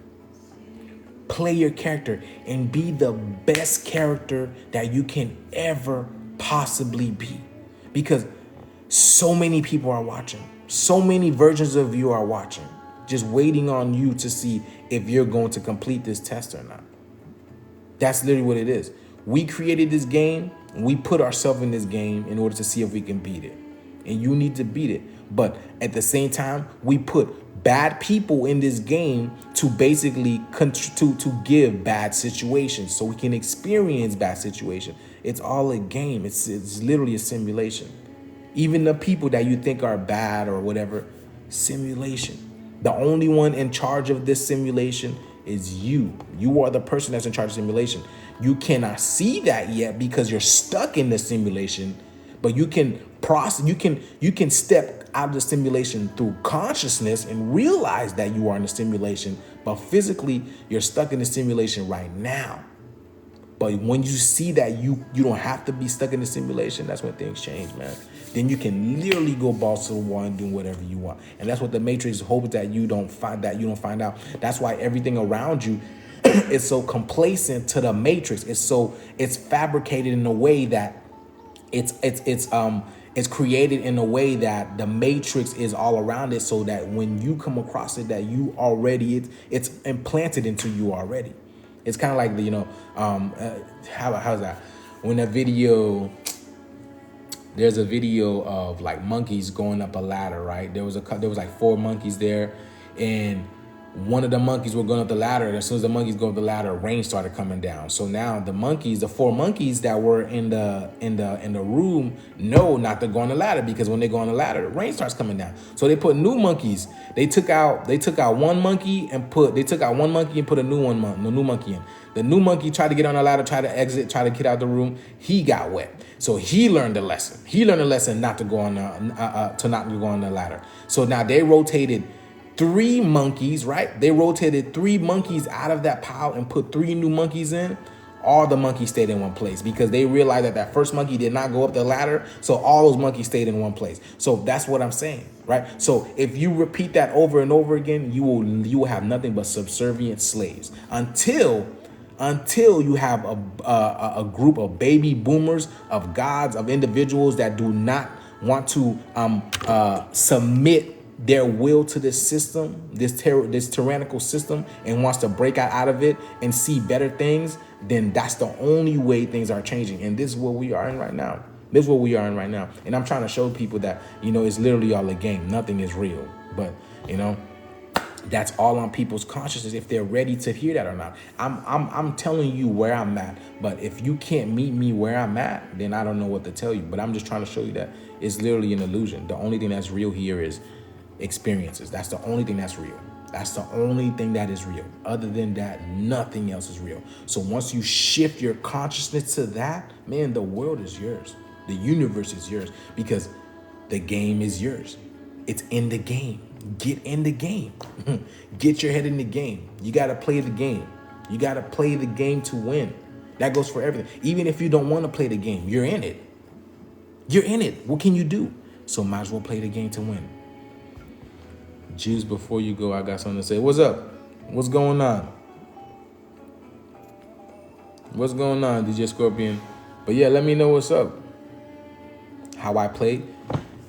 Play your character and be the best character that you can ever possibly be. Because so many people are watching. So many versions of you are watching. Just waiting on you to see if you're going to complete this test or not. That's literally what it is. We created this game. And we put ourselves in this game in order to see if we can beat it. And you need to beat it. But at the same time, we put bad people in this game to basically to give bad situations so we can experience bad situations. It's all a game. It's literally a simulation. Even the people that you think are bad or whatever, simulation. The only one in charge of this simulation is you. You are the person that's in charge of simulation. You cannot see that yet because you're stuck in the simulation, but you can process, you can step out of the simulation through consciousness and realize that you are in the simulation, but physically you're stuck in the simulation right now. But when you see that you don't have to be stuck in the simulation, that's when things change, man. Then you can literally go balls to the wall and do whatever you want. And that's what the Matrix hopes that you don't find out. That's why everything around you is so complacent to the Matrix. It's fabricated in a way that it's created in a way that the Matrix is all around it, so that when you come across it, that you already it's implanted into you already. It's kind of like the how's that? When there's a video of like monkeys going up a ladder, right? There was like 4 monkeys there, and one of the monkeys were going up the ladder, and as soon as the monkeys go up the ladder, rain started coming down. So now the 4 monkeys that were in the room know not to go on the ladder, because when they go on the ladder, the rain starts coming down. So they put new monkeys. They took out one monkey and put a new monkey in. The new monkey tried to get on the ladder, tried to exit, tried to get out the room. He got wet. So he learned a lesson. He learned a lesson not to go on the ladder. So now they rotated 3 monkeys, right? They rotated 3 monkeys out of that pile and put 3 new monkeys in. All the monkeys stayed in one place because they realized that first monkey did not go up the ladder. So all those monkeys stayed in one place. So that's what I'm saying, right? So if you repeat that over and over again, you will have nothing but subservient slaves until you have a group of baby boomers, of gods, of individuals that do not want to submit their will to this system, this tyrannical system, and wants to break out of it and see better things, then that's the only way things are changing. And this is what we are in right now. And I'm trying to show people that, it's literally all a game. Nothing is real. But, that's all on people's consciousness, if they're ready to hear that or not. I'm telling you where I'm at, but if you can't meet me where I'm at, then I don't know what to tell you. But I'm just trying to show you that it's literally an illusion. The only thing that's real here is experiences. That's the only thing that's real. That's the only thing that is real. Other than that, nothing else is real. So once you shift your consciousness to that, man, the world is yours. The universe is yours, because the game is yours. It's in the game. Get in the game. Get your head in the game. You got to play the game. You got to play the game to win. That goes for everything. Even if you don't want to play the game, you're in it. You're in it. What can you do? So might as well play the game to win. Juice, before you go, I got something to say. What's up? What's going on? What's going on, DJ Scorpion? But yeah, let me know what's up. How I play.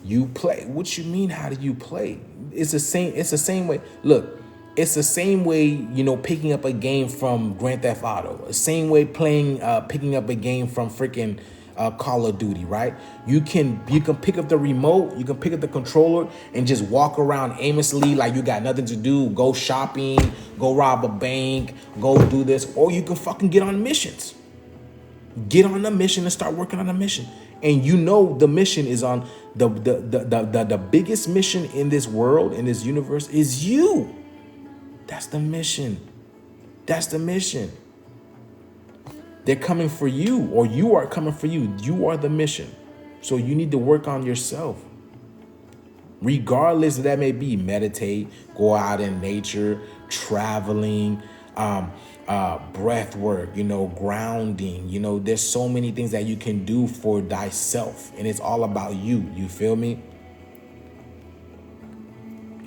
You play. What you mean, how do you play? It's the same way. Look, it's the same way, picking up a game from Grand Theft Auto. The same way picking up a game from freaking Call of Duty, right? You can pick up the remote, you can pick up the controller and just walk around aimlessly like you got nothing to do. Go shopping, go rob a bank, go do this, or you can fucking get on missions. Get on the mission and start working on the mission. And the mission is on the biggest mission in this world, in this universe, is you. That's the mission. That's the mission. They're coming for you, or you are coming for you. You are the mission. So you need to work on yourself. Regardless of that may be, meditate, go out in nature, traveling, breath work, grounding, there's so many things that you can do for thyself, and it's all about you. You feel me?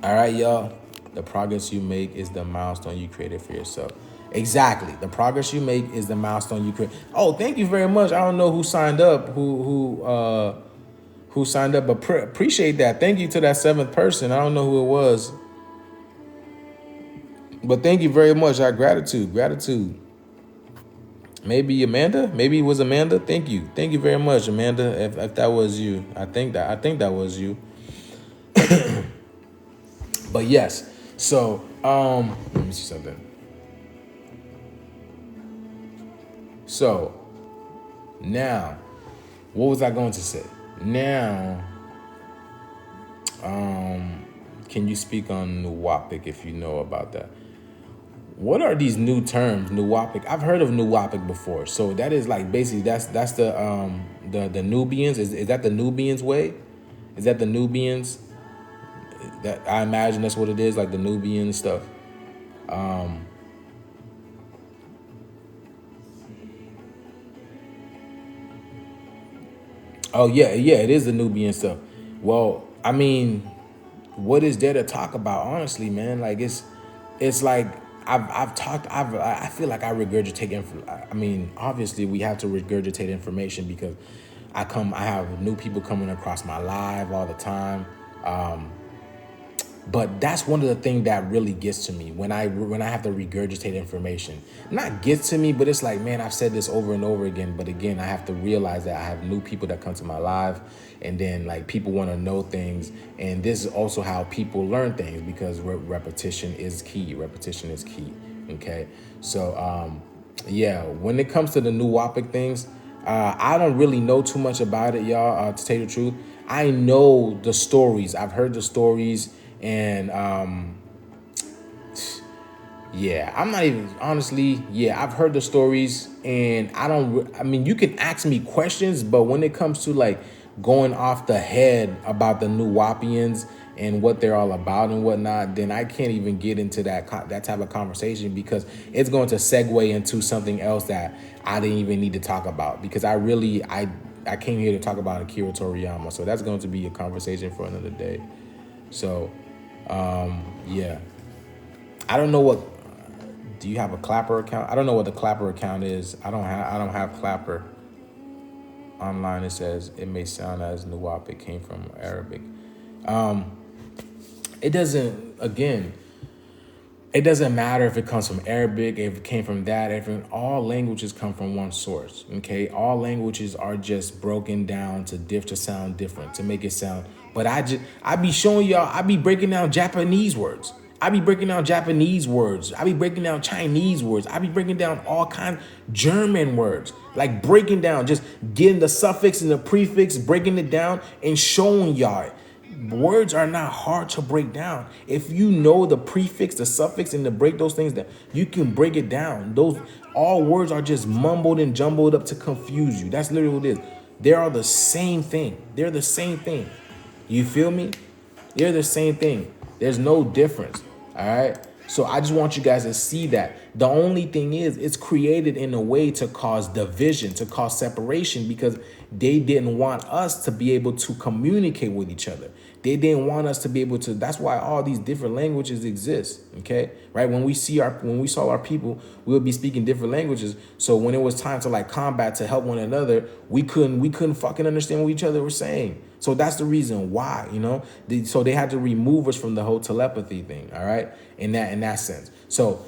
All right, y'all. The progress you make is the milestone you created for yourself. Exactly. The progress you make is the milestone you create. Oh, thank you very much. I don't know who signed up, who signed up, but appreciate that. Thank you to that 7th person. I don't know who it was, but thank you very much. Our gratitude. Maybe Amanda. Maybe it was Amanda. Thank you very much, Amanda. If that was you, I think that was you. But yes. So let me see something. So now, what was I going to say? Now, can you speak on Nuwapic if you know about that? What are these new terms, Nuwapic? I've heard of Nuwapic before. So that is like basically that's the Nubians. Is that the Nubians way? Is that the Nubians? That I imagine that's what it is, like the Nubian stuff. Oh yeah, yeah, it is the Nubian stuff. Well, I mean, what is there to talk about? Honestly, man, like it's like I've talked. I feel like I regurgitate. I mean, obviously we have to regurgitate information because I have new people coming across my live all the time. But that's one of the things that really gets to me when I have to regurgitate information. Not gets to me, but it's like, man, I've said this over and over again. But again, I have to realize that I have new people that come to my live, and then like people want to know things, and this is also how people learn things because repetition is key. Repetition is key. Okay, so yeah, when it comes to the new Wapic things, I don't really know too much about it, y'all. To tell you the truth, I know the stories. I've heard the stories. And yeah, I'm not even honestly. Yeah, I've heard the stories, and I mean, you can ask me questions, but when it comes to like going off the head about the new Wapians and what they're all about and whatnot, then I can't even get into that type of conversation because it's going to segue into something else that I didn't even need to talk about because I came here to talk about Akira Toriyama, so that's going to be a conversation for another day. So. Yeah, I don't know what. Do you have a Clapper account? I don't know what the Clapper account is. I don't have Clapper. Online it says it may sound as Nuwap. It came from Arabic. It doesn't. Again, it doesn't matter if it comes from Arabic, if it came from that. All languages come from one source. Okay, all languages are just broken down to sound different, to make it sound. But I be showing y'all. I be breaking down Japanese words. I be breaking down Japanese words. I be breaking down Chinese words. I be breaking down all kinds German words. Like breaking down, just getting the suffix and the prefix, breaking it down and showing y'all. Words are not hard to break down. If you know the prefix, the suffix, and to break those things down, you can break it down. Those all words are just mumbled and jumbled up to confuse you. That's literally what it is. They are the same thing. They're the same thing. You feel me? They're the same thing. There's no difference. All right. So I just want you guys to see that. The only thing is it's created in a way to cause division, to cause separation, because they didn't want us to be able to communicate with each other. They didn't want us to be able to. That's why all these different languages exist. Okay, right? When we saw our people, we would be speaking different languages. So when it was time to like combat to help one another, we couldn't fucking understand what each other were saying. So that's the reason why, so they had to remove us from the whole telepathy thing. All right, in that sense. So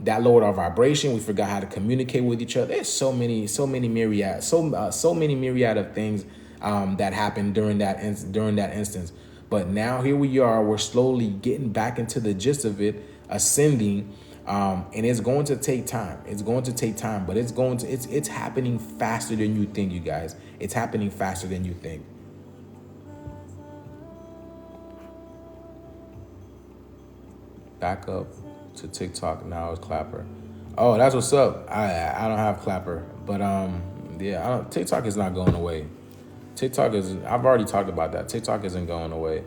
that lowered our vibration. We forgot how to communicate with each other. There's so many myriad of things that happened during that instance. But now here we are. We're slowly getting back into the gist of it, ascending, and it's going to take time. It's going to take time, but it's happening faster than you think, you guys. It's happening faster than you think. Back up to TikTok now is Clapper. Oh, that's what's up. I don't have Clapper, but yeah, TikTok is not going away. I've already talked about that. TikTok isn't going away.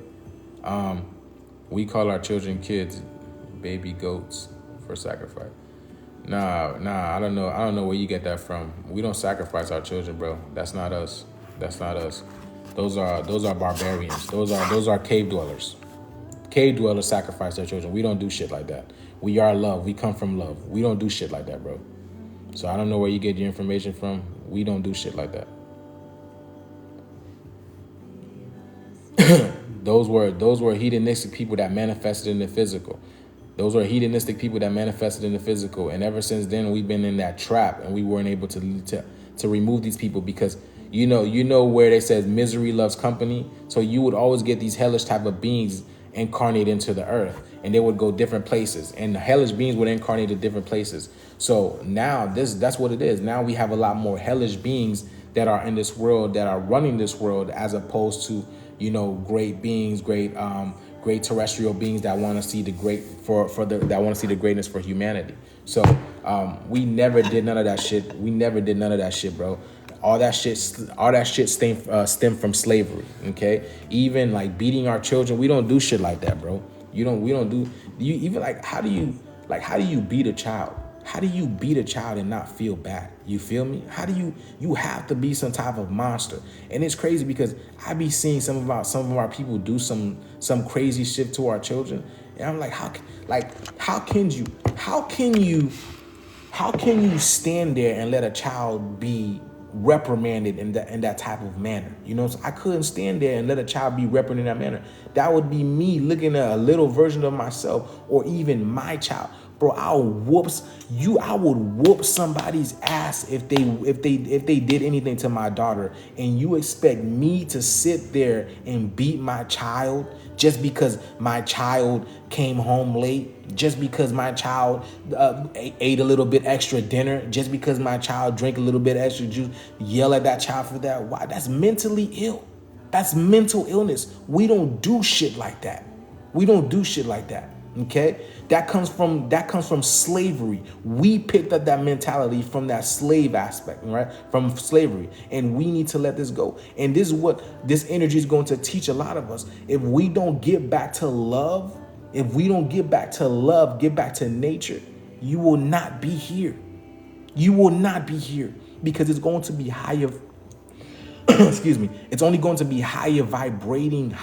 We call our children kids, baby goats for sacrifice. Nah, I don't know where you get that from. We don't sacrifice our children, bro. That's not us. Those are barbarians. Those are cave dwellers. Cave dwellers sacrifice their children. We don't do shit like that. We are love. We come from love. We don't do shit like that, bro. So I don't know where you get your information from. We don't do shit like that. Those were hedonistic people that manifested in the physical. Those were hedonistic people that manifested in the physical. And ever since then, we've been in that trap, and we weren't able to remove these people because you know where they says misery loves company. So you would always get these hellish type of beings incarnate into the earth, and they would go different places, and the hellish beings would incarnate at different places. So now that's what it is. Now we have a lot more hellish beings that are in this world, that are running this world, as opposed to great beings, great terrestrial beings that want to see the greatness for humanity. So we never did none of that shit. Bro. All that shit stemmed from slavery. Okay, even like beating our children, we don't do shit like that, bro. We don't do. You even how do you beat a child? How do you beat a child and not feel bad? You feel me? How do you have to be some type of monster? And it's crazy because I be seeing some of our people do some crazy shit to our children, and I'm like, how can you stand there and let a child be reprimanded in that type of manner? You know, so I couldn't stand there and let a child be reprimanded in that manner. That would be me looking at a little version of myself, or even my child. Bro, I would whoop somebody's ass if they did anything to my daughter. And you expect me to sit there and beat my child just because my child came home late, just because my child ate a little bit extra dinner, just because my child drank a little bit extra juice, yell at that child for that? Why? That's mentally ill. That's mental illness. We don't do shit like that. We don't do shit like that. Okay? That comes from slavery. We picked up that mentality from that slave aspect, right? From slavery. And we need to let this go. And this is what this energy is going to teach a lot of us. If we don't get back to love, get back to nature, you will not be here. You will not be here, because it's going to be higher. Excuse me. It's only going to be higher vibration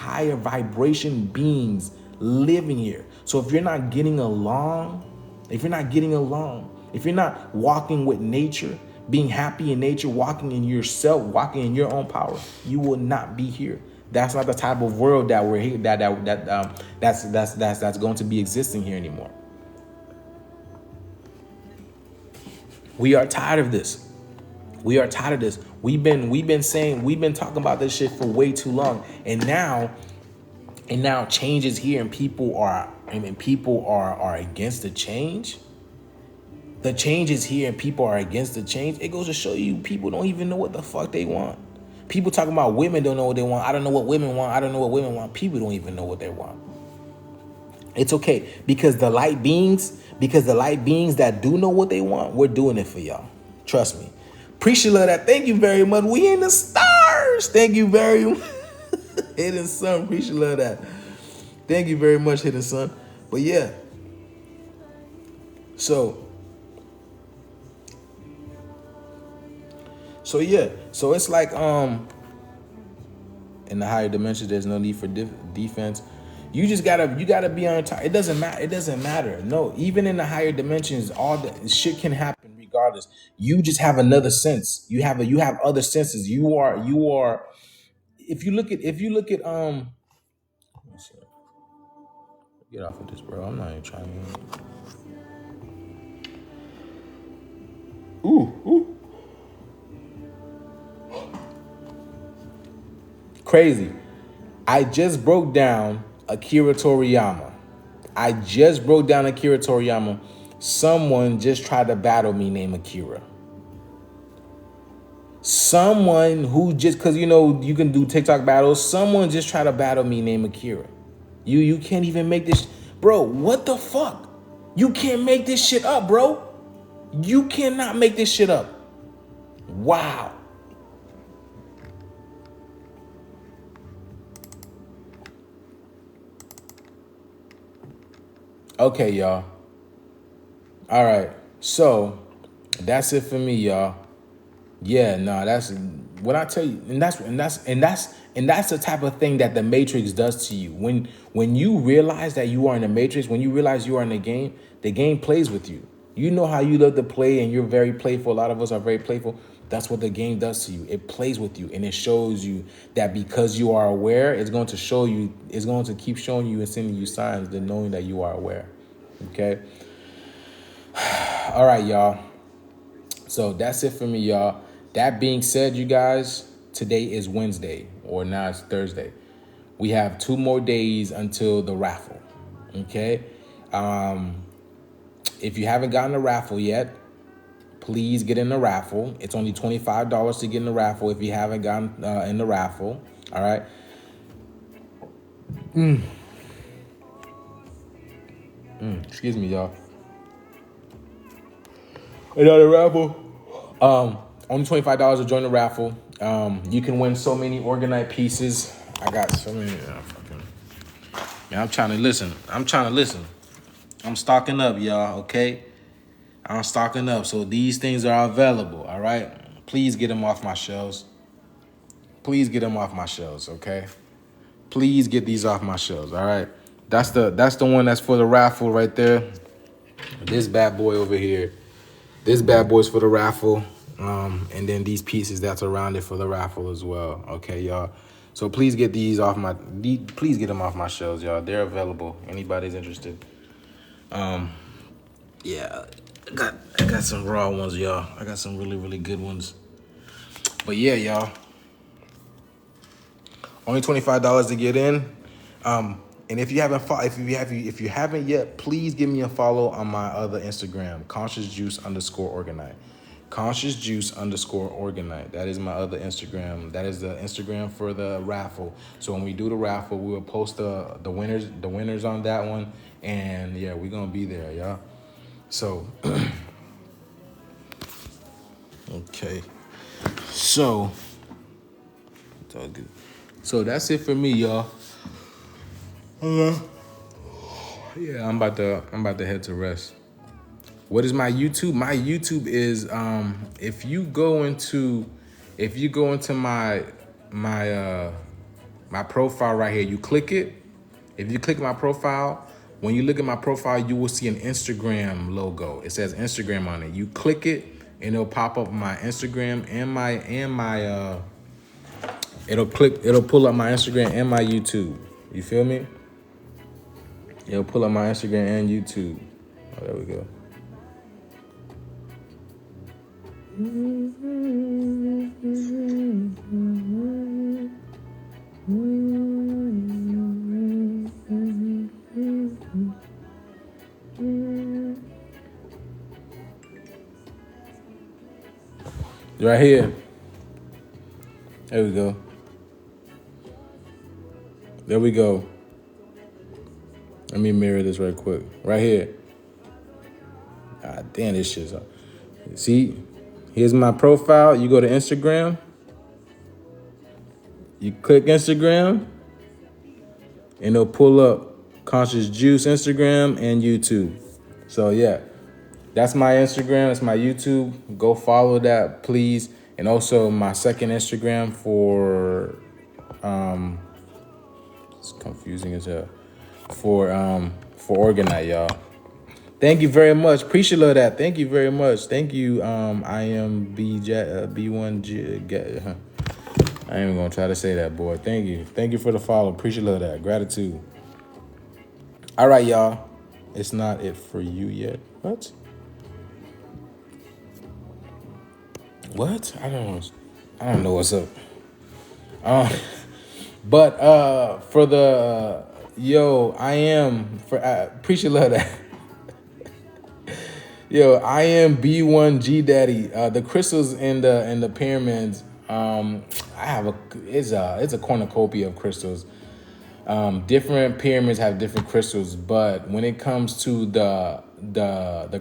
beings living here. So if you're not getting along, if you're not walking with nature, being happy in nature, walking in yourself, walking in your own power, you will not be here. That's not the type of world that we're here, that's going to be existing here anymore. We are tired of this. We are tired of this. We've been talking about this shit for way too long, and now change is here, and people are against the change. The change is here, and people are against the change. It goes to show you, people don't even know what the fuck they want. People talking about women don't know what they want. I don't know what women want. I don't know what women want. People don't even know what they want. It's okay, because the light beings that do know what they want, we're doing it for y'all. Trust me. Appreciate that. Thank you very much. We in the stars. Thank you very much. Hidden Sun. Appreciate that. Thank you very much, Hidden Sun. But yeah. So yeah. So it's like in the higher dimensions, there's no need for defense. You just gotta be on top. It doesn't matter. No, even in the higher dimensions, all the shit can happen regardless. You just have another sense. You have other senses. You are. If you look at get off of this, bro. I'm not even trying to. Ooh. Crazy. I just broke down Akira Toriyama. Someone just tried to battle me named Akira. Someone who just, because you can do TikTok battles. Someone just tried to battle me named Akira. You can't even make this. Bro, what the fuck? You can't make this shit up, bro. You cannot make this shit up. Wow. Okay, y'all. All right. So that's it for me, y'all. Yeah, no, that's what I tell you, and that's the type of thing that the Matrix does to you. When you realize that you are in the Matrix, when you realize you are in the game plays with you. You know how you love to play, and you're very playful. A lot of us are very playful. That's what the game does to you. It plays with you, and it shows you that because you are aware, it's going to keep showing you and sending you signs, that knowing that you are aware. Okay. All right, y'all. So that's it for me, y'all. That being said, you guys, today is Wednesday, or now it's Thursday. We have 2 more days until the raffle. Okay. If you haven't gotten the raffle yet, please get in the raffle. It's only $25 to get in the raffle if you haven't gotten in the raffle. All right. Excuse me, y'all. Another raffle. Only $25 to join the raffle. You can win so many organite pieces. I got so many. I'm trying to listen. I'm stocking up, y'all. Okay. I'm stocking up. So these things are available, all right? Please get them off my shelves. Please get them off my shelves, okay? Please get these off my shelves, all right? That's the one that's for the raffle right there. This bad boy over here. This bad boy's for the raffle. And then these pieces that's around it for the raffle as well. Okay, y'all. So please get these off please get them off my shelves, y'all. They're available. Anybody's interested. Yeah, I got some raw ones, y'all. I got some really, really good ones. But yeah, y'all. Only $25 to get in. And if you haven't yet, please give me a follow on my other Instagram, CONSCIOUSJOOSE_organite. CONSCIOUSJOOSE_organite. That is my other Instagram. That is the Instagram for the raffle. So when we do the raffle, we will post the winners on that one. And yeah, we're gonna be there, y'all. So okay. So it's all good. So that's it for me, y'all. Yeah, I'm about to head to rest. What is my YouTube? My YouTube is if you go into my profile right here, you click it. If you click my profile, when you look at my profile, you will see an Instagram logo. It says Instagram on it. You click it and it'll pop up my Instagram and my it'll pull up my Instagram and my YouTube. You feel me? It'll pull up my Instagram and YouTube. Oh, there we go. Right here. There we go. There we go. Let me mirror this right quick. Right here. Ah, damn, this shit's up. See, here's my profile. You go to Instagram. You click Instagram. And it'll pull up Conscious Juice Instagram and YouTube. So yeah, that's my Instagram. That's my YouTube. Go follow that, please. And also my second Instagram for it's confusing as hell. For Organite, y'all. Thank you very much. Appreciate that. Thank you very much. Thank you. I am B1G. I ain't even gonna try to say that, boy. Thank you. Thank you for the follow. Appreciate that. Gratitude. All right, y'all. It's not it for you yet. What? What? I don't know what's up. But for the I am for appreciate that. Yo, I am B1G Daddy. The crystals in the pyramids. It's a cornucopia of crystals. Different pyramids have different crystals, but when it comes to the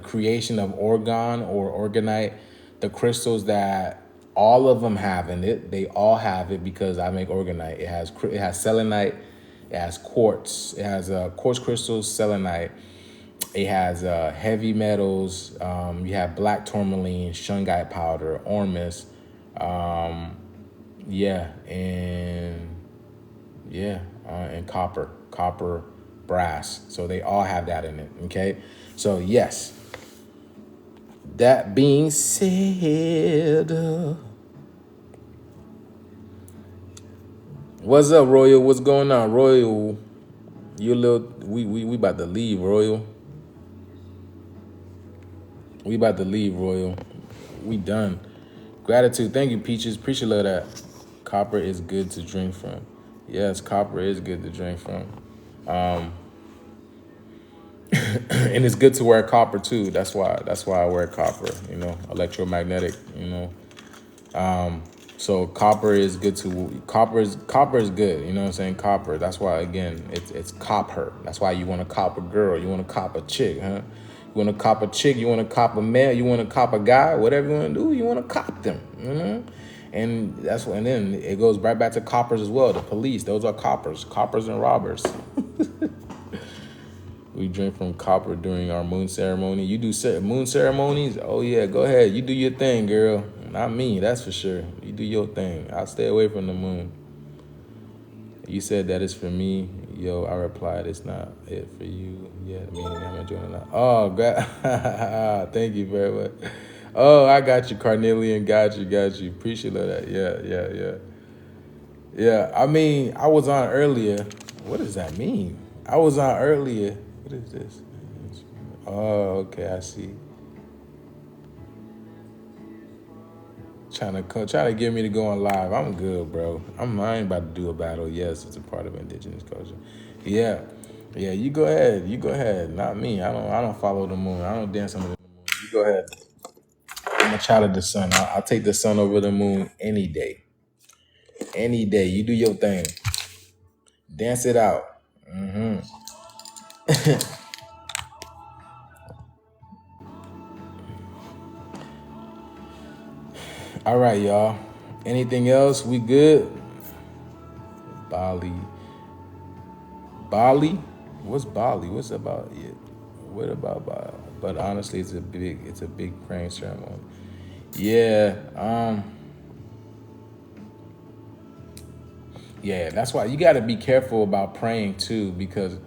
creation of organ or organite, the crystals that all of them have in it, they all have it because I make organite. It has selenite, it has quartz, it has quartz crystals, selenite. It has heavy metals. You have black tourmaline, shungite powder, ormus, and copper, brass. So they all have that in it. Okay. So yes. That being said, what's up, Royal? What's going on, Royal? We about to leave, Royal. We about to leave, Royal. We done. Gratitude. Thank you, Peaches. Appreciate that. Copper is good to drink from. Yes, copper is good to drink from. And it's good to wear copper too. That's why I wear copper, electromagnetic, So copper is good copper is good, you know what I'm saying? Copper. That's why again, it's copper. That's why you want to cop a girl, you want to cop a chick, huh? You want to cop a chick, you want to cop a male, you want to cop a guy, whatever you want to do, you want to cop them, And that's and then it goes right back to coppers as well. The police, those are coppers and robbers. We drink from copper during our moon ceremony. You do moon ceremonies? Oh yeah, go ahead. You do your thing, girl. Not me, that's for sure. You do your thing. I'll stay away from the moon. You said that is for me. Yo, I replied, it's not it for you yet. Meaning I'm enjoying it now. Oh, God. Thank you very much. Oh, I got you, Carnelian. Got you. Appreciate that. Yeah. Yeah, I mean, I was on earlier. What does that mean? I was on earlier. What is this? Oh, okay, I see. Trying to get me to go on live. I'm good, bro. I ain't about to do a battle. Yes, it's a part of indigenous culture. Yeah. You go ahead. Not me. I don't follow the moon. I don't dance under the moon. You go ahead. I'm a child of the sun. I'll take the sun over the moon any day. Any day. You do your thing. Dance it out. All right, y'all. Anything else? We good? Bali. Bali? What's Bali? What's about it? What about Bali? But honestly, it's a big praying ceremony. Yeah. Yeah, that's why you got to be careful about praying too, because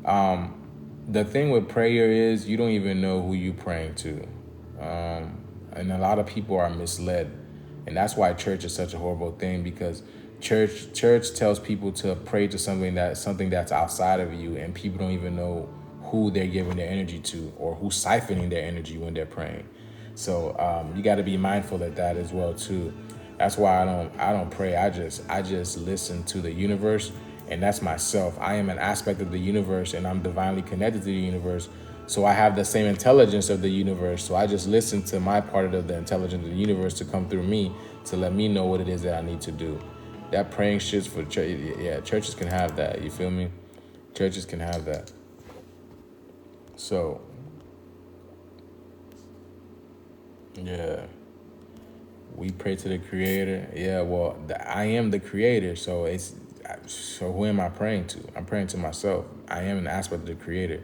the thing with prayer is you don't even know who you praying to. And a lot of people are misled. And that's why church is such a horrible thing, because church tells people to pray to something that's outside of you, and people don't even know who they're giving their energy to or who's siphoning their energy when they're praying. So you got to be mindful of that as well too. That's why I don't pray. I just listen to the universe, and that's myself. I am an aspect of the universe, and I'm divinely connected to the universe. So I have the same intelligence of the universe. So I just listen to my part of the intelligence of the universe to come through me to let me know what it is that I need to do. That praying shit's for church. Yeah, churches can have that. You feel me? Churches can have that. So, yeah. We pray to the creator. Yeah, well, I am the creator. So who am I praying to? I'm praying to myself. I am an aspect of the creator.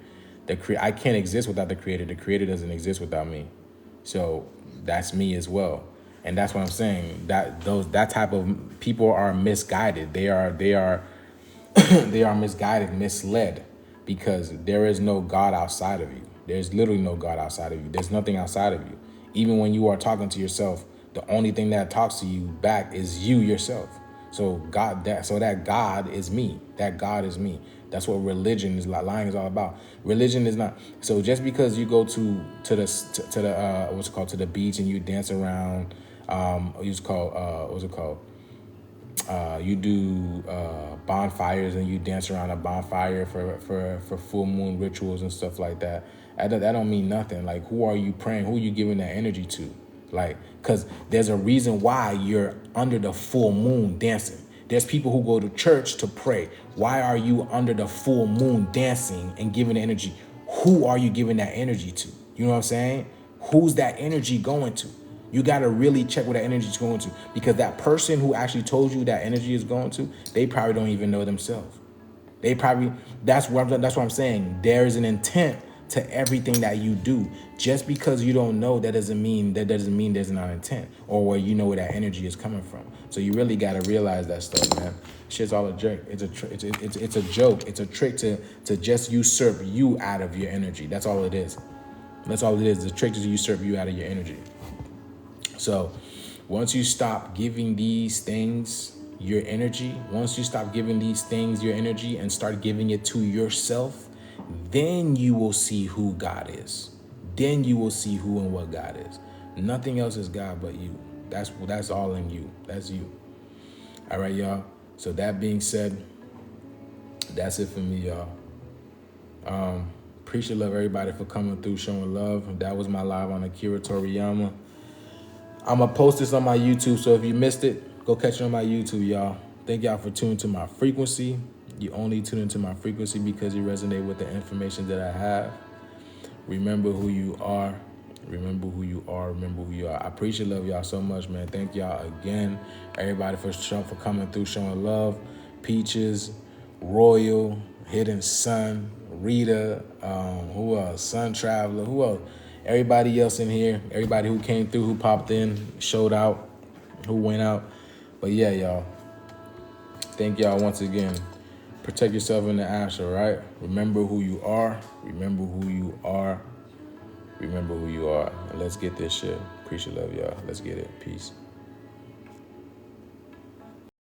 I can't exist without the creator. The creator doesn't exist without me. So that's me as well. And that's what I'm saying. That type of people are misguided. They are they are misguided, misled, because there is no God outside of you. There's literally no God outside of you. There's nothing outside of you. Even when you are talking to yourself, the only thing that talks to you back is you yourself. So that God is me. That God is me. That's what religion is. Lying is all about. Religion is not. So just because you go to the what's it called, to the beach, and you dance around, you do bonfires, and you dance around a bonfire for full moon rituals and stuff like that. That don't mean nothing. Like, who are you praying? Who are you giving that energy to? Like, because there's a reason why you're under the full moon dancing. There's people who go to church to pray. Why are you under the full moon dancing and giving energy? Who are you giving that energy to? You know what I'm saying? Who's that energy going to? You got to really check where that energy is going to, because that person who actually told you that energy is going to, they probably don't even know themselves. That's what I'm saying. There is an intent to everything that you do. Just because you don't know, that doesn't mean there's not intent, or where you know where that energy is coming from. So you really got to realize that stuff, man. Shit's all a joke. It's a joke. It's a trick to just usurp you out of your energy. That's all it is. That's all it is. It's a trick to usurp you out of your energy. So once you stop giving these things your energy, and start giving it to yourself, then you will see who God is. Then you will see who and what God is. Nothing else is God but you. That's all in you. That's you. All right, y'all. So that being said, that's it for me, y'all. Appreciate love everybody for coming through, showing love. That was my live on Akira Toriyama. I'm going to post this on my YouTube, so if you missed it, go catch it on my YouTube, y'all. Thank y'all for tuning to my frequency. You only tune into my frequency because you resonate with the information that I have. Remember who you are. Remember who you are. Remember who you are. I appreciate love y'all so much, man. Thank y'all again. Everybody for coming through, showing love. Peaches, Royal, Hidden Sun, Rita, who else? Sun Traveler, who else? Everybody else in here, everybody who came through, who popped in, showed out, who went out. But yeah, y'all. Thank y'all once again. Protect yourself in the astral, right? Remember who you are. Remember who you are. Remember who you are. And let's get this shit. Appreciate love, y'all. Let's get it. Peace.